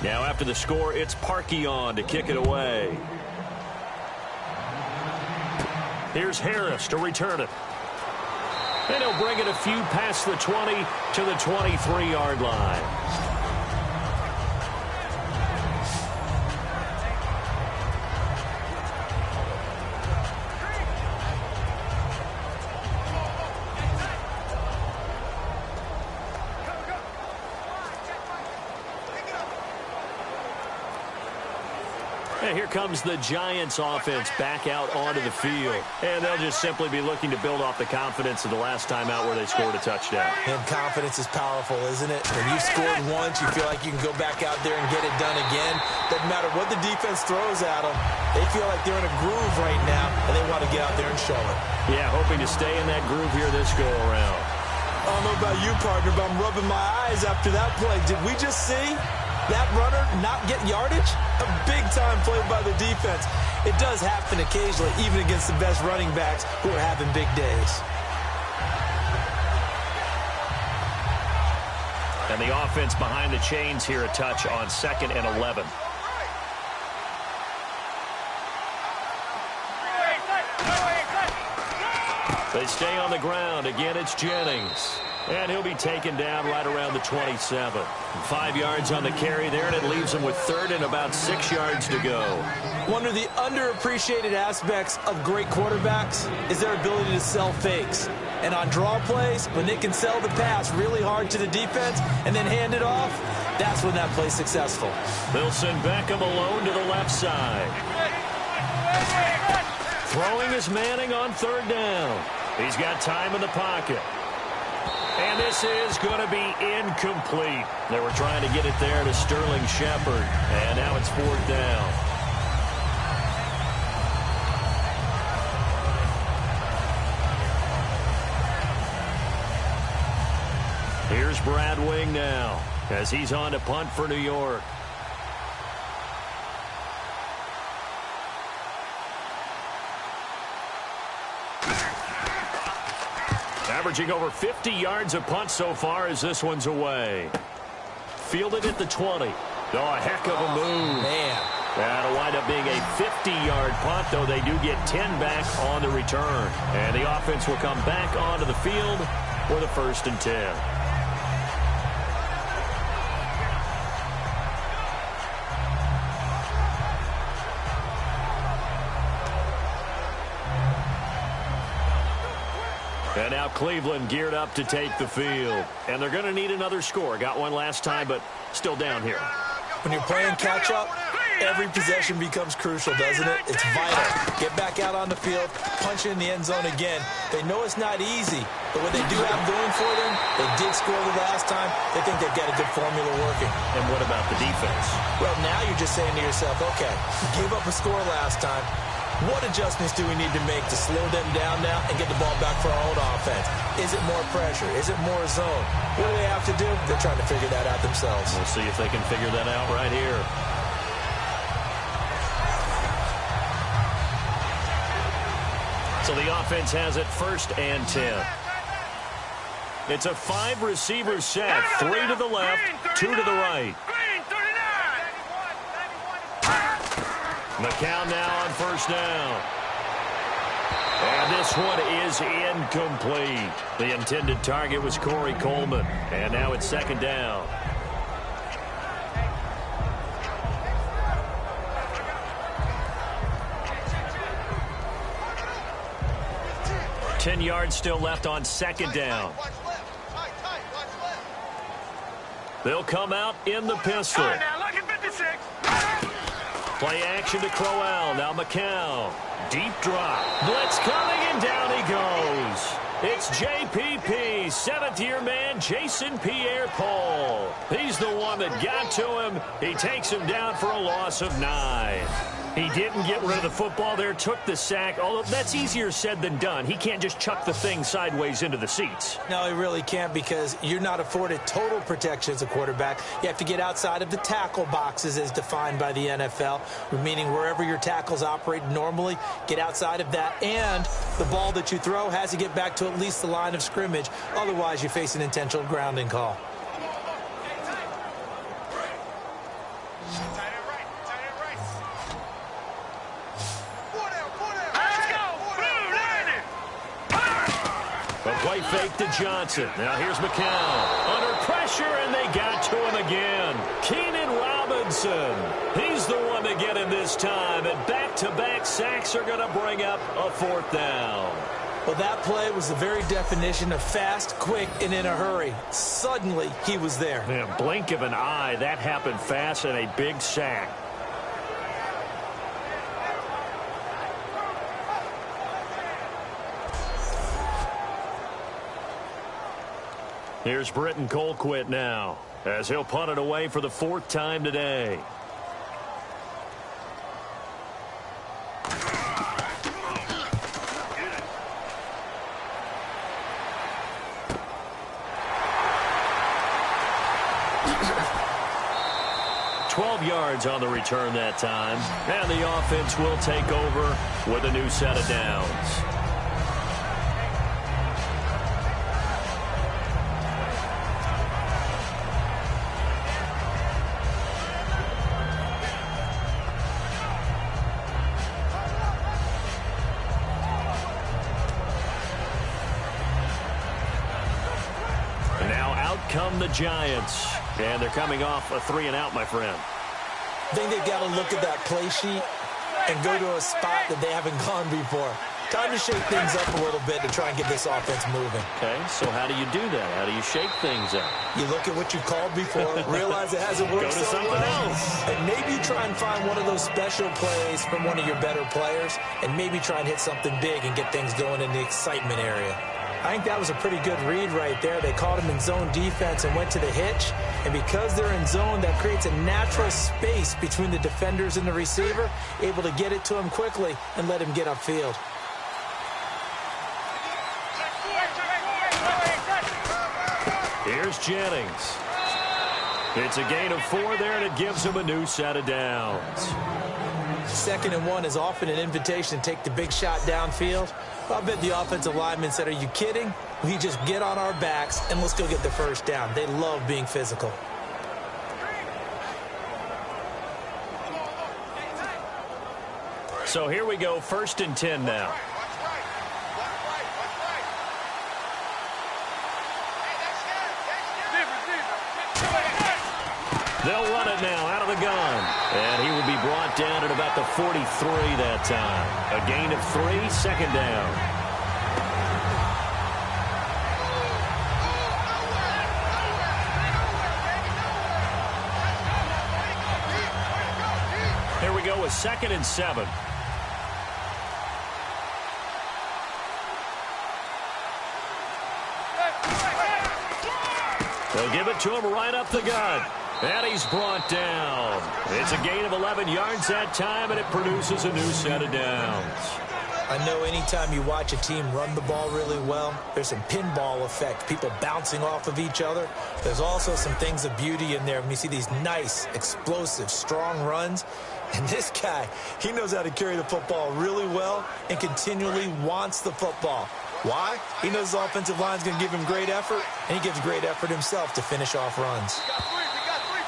Now after the score, it's Parkey on to kick it away. Here's Harris to return it. And he'll bring it a few past the 20 to the 23-yard line. And here comes the Giants offense back out onto the field. And they'll just simply be looking to build off the confidence of the last time out where they scored a touchdown. And confidence is powerful, isn't it? When you've scored once, you feel like you can go back out there and get it done again. Doesn't matter what the defense throws at them. They feel like they're in a groove right now, and they want to get out there and show it. Yeah, hoping to stay in that groove here this go-around. I don't know about you, partner, but I'm rubbing my eyes after that play. Did we just see that runner not get yardage? A big-time play by the defense. It does happen occasionally, even against the best running backs who are having big days. And the offense behind the chains here a touch on 2nd and 11. They stay on the ground. Again, it's Jennings. And he'll be taken down right around the 27. 5 yards on the carry there, and it leaves him with 3rd and about 6 yards to go. One of the underappreciated aspects of great quarterbacks is their ability to sell fakes. And on draw plays, when they can sell the pass really hard to the defense and then hand it off, that's when that play's successful. They'll send Beckham alone to the left side. Throwing is Manning on 3rd down. He's got time in the pocket. And this is going to be incomplete. They were trying to get it there to Sterling Shepard. And now it's 4th down. Here's Brad Wing now as he's on to punt for New York. Averaging over 50 yards a punt so far as this one's away. fielded at the 20. Oh, a heck of a move. Man. That'll wind up being a 50-yard punt, though they do get 10 back on the return. And the offense will come back onto the field for the 1st and 10. And now Cleveland geared up to take the field. And they're going to need another score. Got one last time, but still down here. When you're playing catch-up, every possession becomes crucial, doesn't it? It's vital. Get back out on the field, punch in the end zone again. They know it's not easy, but what they do have going for them, they did score the last time. They think they've got a good formula working. And what about the defense? Well, now you're just saying to yourself, okay, we gave up a score last time. What adjustments do we need to make to slow them down now and get the ball back for our own offense? Is it more pressure? Is it more zone? What do they have to do? They're trying to figure that out themselves. We'll see if they can figure that out right here. So the offense has it 1st and 10. It's a 5-receiver set. 3 to the left, 2 to the right. McCown now on 1st down. And this one is incomplete. The intended target was Corey Coleman. And now it's 2nd down. Ten yards still left on 2nd down. They'll come out in the pistol. Play action to Crowell. Now McCown. Deep drop. Blitz coming, and down he goes. It's JPP, 7th-year man, Jason Pierre-Paul. He's the one that got to him. He takes him down for a loss of 9. He didn't get rid of the football there, took the sack, although that's easier said than done. He can't just chuck the thing sideways into the seats. No, he really can't, because you're not afforded total protection as a quarterback. You have to get outside of the tackle boxes as defined by the NFL, meaning wherever your tackles operate normally, get outside of that, and the ball that you throw has to get back to at least the line of scrimmage. Otherwise, you face an intentional grounding call. Play fake to Johnson. Now here's McCown. Under pressure, and they got to him again. Keenan Robinson. He's the one to get him this time. And back-to-back sacks are going to bring up a 4th down. Well, that play was the very definition of fast, quick, and in a hurry. Suddenly, he was there. Man, blink of an eye. That happened fast, and a big sack. Here's Britton Colquitt now, as he'll punt it away for the 4th time today. Yards on the return that time, and the offense will take over with a new set of downs. And now out come the Giants, and they're coming off a 3-and-out, my friend. I think they've got to look at that play sheet and go to a spot that they haven't gone before. Time to shake things up a little bit to try and get this offense moving. Okay, so how do you do that? How do you shake things up? You look at what you called before, realize it hasn't worked so something well. else. And maybe you try and find one of those special plays from one of your better players, and maybe try and hit something big and get things going in the excitement area. I think that was a pretty good read right there. They caught him in zone defense and went to the hitch. And because they're in zone, that creates a natural space between the defenders and the receiver, able to get it to him quickly and let him get upfield. Here's Jennings. It's a gain of 4 there, and it gives him a new set of downs. 2nd and 1 is often an invitation to take the big shot downfield. I bet the offensive lineman said, are you kidding? We just get on our backs and let's go get the 1st down. They love being physical. So here we go, 1st and 10 now. They'll run it now out of the gun. And he will be brought down at about the 43 that time. A gain of 3, 2nd down. Here we go with 2nd and 7. They'll give it to him right up the gut. And he's brought down. It's a gain of 11 yards that time, and it produces a new set of downs. I know anytime you watch a team run the ball really well, there's some pinball effect, people bouncing off of each other. There's also some things of beauty in there when you see these nice, explosive, strong runs. And this guy, he knows how to carry the football really well and continually wants the football. Why? He knows the offensive line's going to give him great effort, and he gives great effort himself to finish off runs.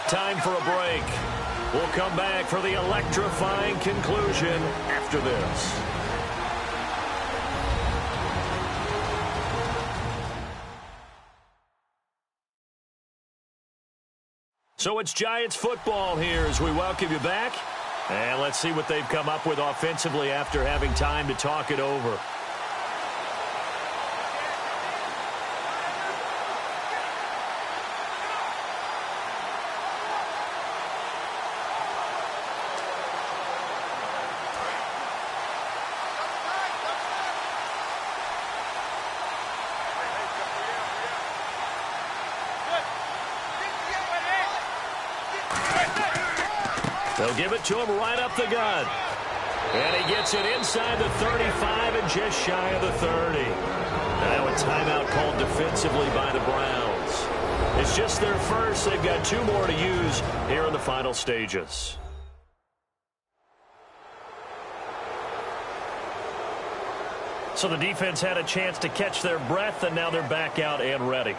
Time for a break. We'll come back for the electrifying conclusion after this. So it's Giants football here as we welcome you back. And let's see what they've come up with offensively after having time to talk it over. They'll give it to him right up the gut. And he gets it inside the 35 and just shy of the 30. Now a timeout called defensively by the Browns. It's just their first. They've got 2 more to use here in the final stages. So the defense had a chance to catch their breath, and now they're back out and ready.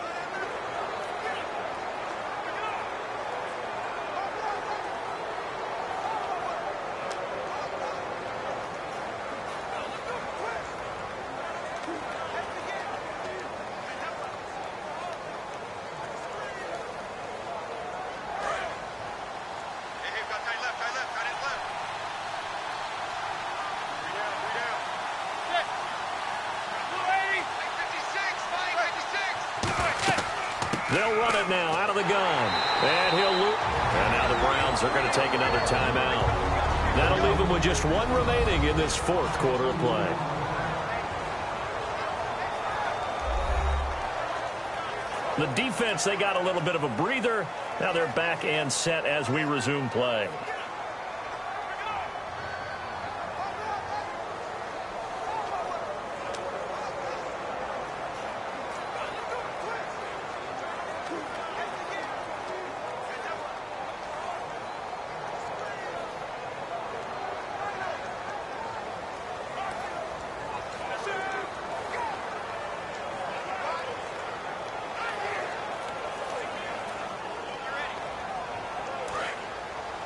They'll run it now out of the gun. And he'll loop. And now the Browns are going to take another timeout. That'll leave them with just 1 remaining in this 4th quarter of play. The defense, they got a little bit of a breather. Now they're back and set as we resume play.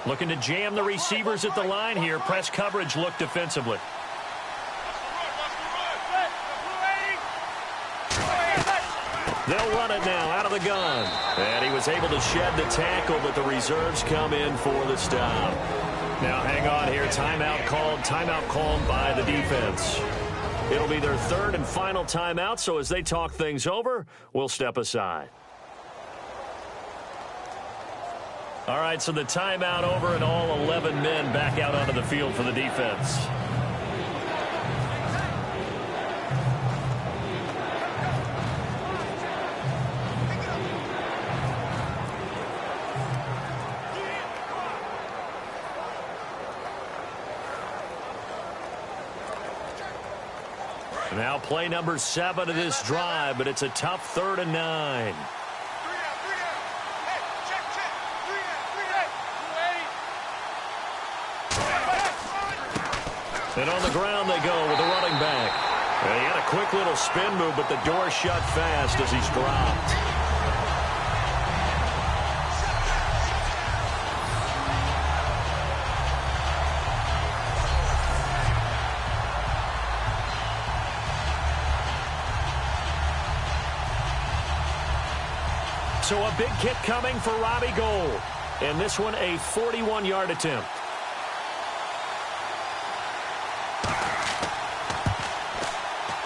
Looking to jam the receivers at the line here. Press coverage look defensively. They'll run it now out of the gun. And he was able to shed the tackle, but the reserves come in for the stop. Now hang on here. Timeout called by the defense. It'll be their 3rd and final timeout, so as they talk things over, we'll step aside. All right, so the timeout over and all 11 men back out onto the field for the defense. Now play number 7 of this drive, but it's a tough 3rd and 9. And on the ground they go with the running back. And he had a quick little spin move, but the door shut fast as he's dropped. So a big kick coming for Robbie Gould. And this one a 41-yard attempt.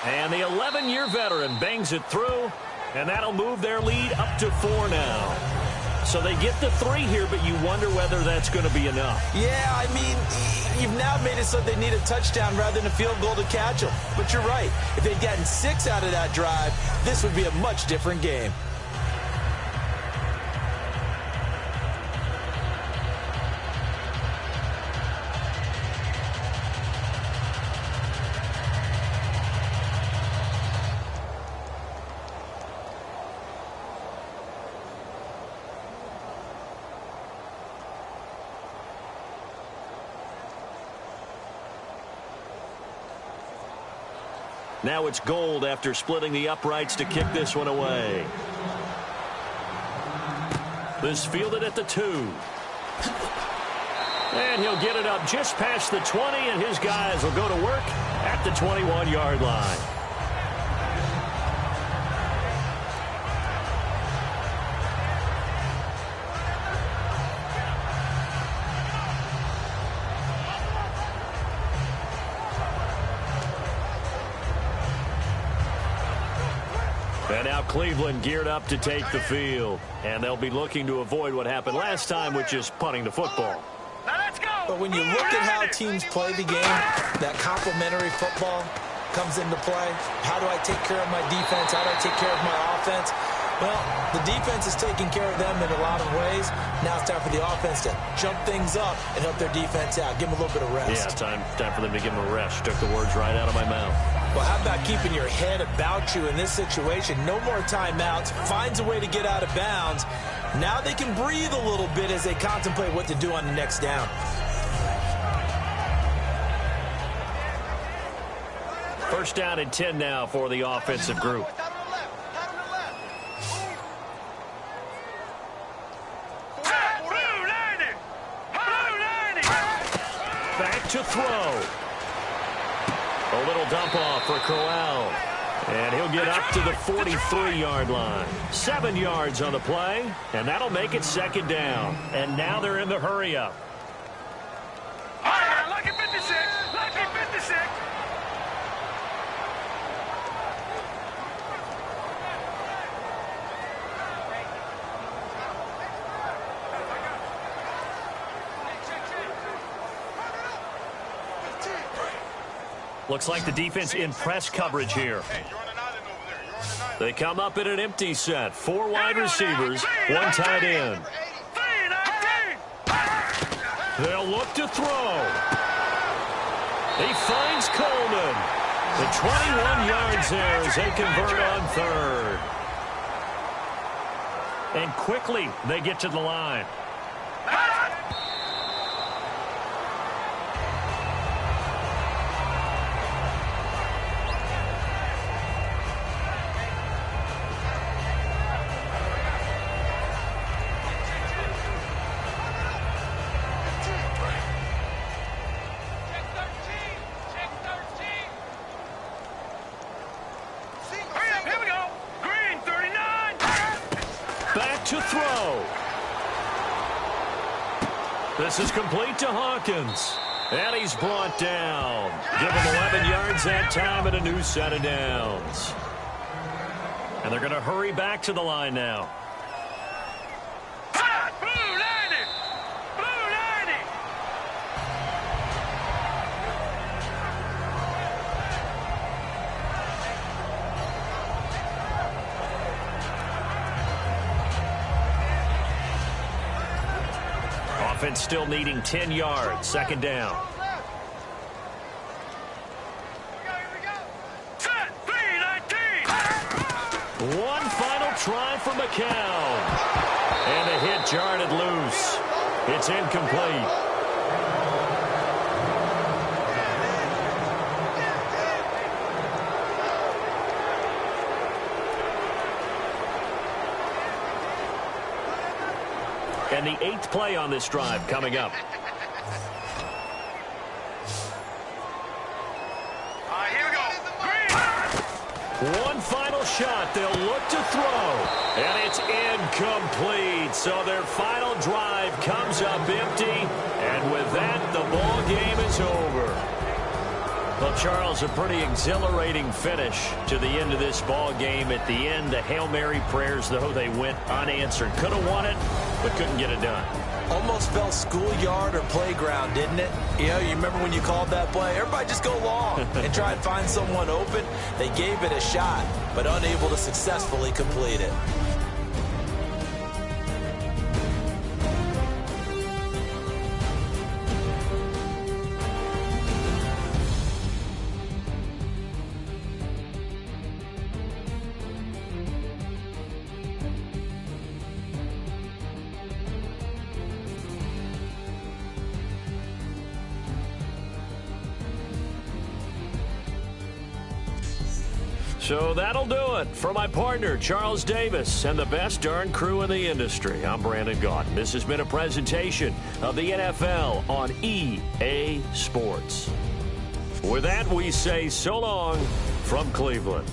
And the 11-year veteran bangs it through, and that'll move their lead up to 4 now. So they get the 3 here, but you wonder whether that's going to be enough. Yeah, I mean, you've now made it so they need a touchdown rather than a field goal to catch them. But you're right. If they'd gotten 6 out of that drive, this would be a much different game. Now it's Gould after splitting the uprights to kick this one away. This fielded at the 2. And he'll get it up just past the 20, and his guys will go to work at the 21-yard line. And now Cleveland geared up to take the field. And they'll be looking to avoid what happened last time, which is punting the football. Now let's go. But when you look at how teams play the game, that complementary football comes into play. How do I take care of my defense? How do I take care of my offense? Well, the defense is taking care of them in a lot of ways. Now it's time for the offense to jump things up and help their defense out. Give them a little bit of rest. Yeah, time for them to give them a rest. Took the words right out of my mouth. Well, how about keeping your head about you in this situation? No more timeouts. Finds a way to get out of bounds. Now they can breathe a little bit as they contemplate what to do on the next down. First down and 10 now for the offensive group. Back to throw. A little dump off for Crowell. And he'll get up to the 43-yard line. 7 yards on the play, and that'll make it second down. And now they're in the hurry-up. All right, lucky 56. Lucky 56. Looks like the defense in press coverage here. They come up in an empty set. 4 wide receivers, 1 tight end. They'll look to throw. He finds Coleman. The 21 yards there as they convert on 3rd. And quickly they get to the line. To throw. This is complete to Hawkins. And he's brought down. Give him 11 yards that time and a new set of downs. And they're going to hurry back to the line now. Offense still needing 10 yards. Second down. One final try for McCown. And a hit jarred it loose. It's incomplete. And the 8th play on this drive coming up. Here we go. Green. One final shot. They'll look to throw. And it's incomplete. So their final drive comes up empty. And with that, the ball game is over. Well, Charles, a pretty exhilarating finish to the end of this ball game. At the end, the Hail Mary prayers, though, they went unanswered. Could have won it, but couldn't get it done. Almost felt schoolyard or playground, didn't it? You know, you remember when you called that play? Everybody just go long and try and find someone open. They gave it a shot, but unable to successfully complete it. So that'll do it for my partner, Charles Davis, and the best darn crew in the industry. I'm Brandon Gaudin. This has been a presentation of the NFL on EA Sports. With that, we say so long from Cleveland.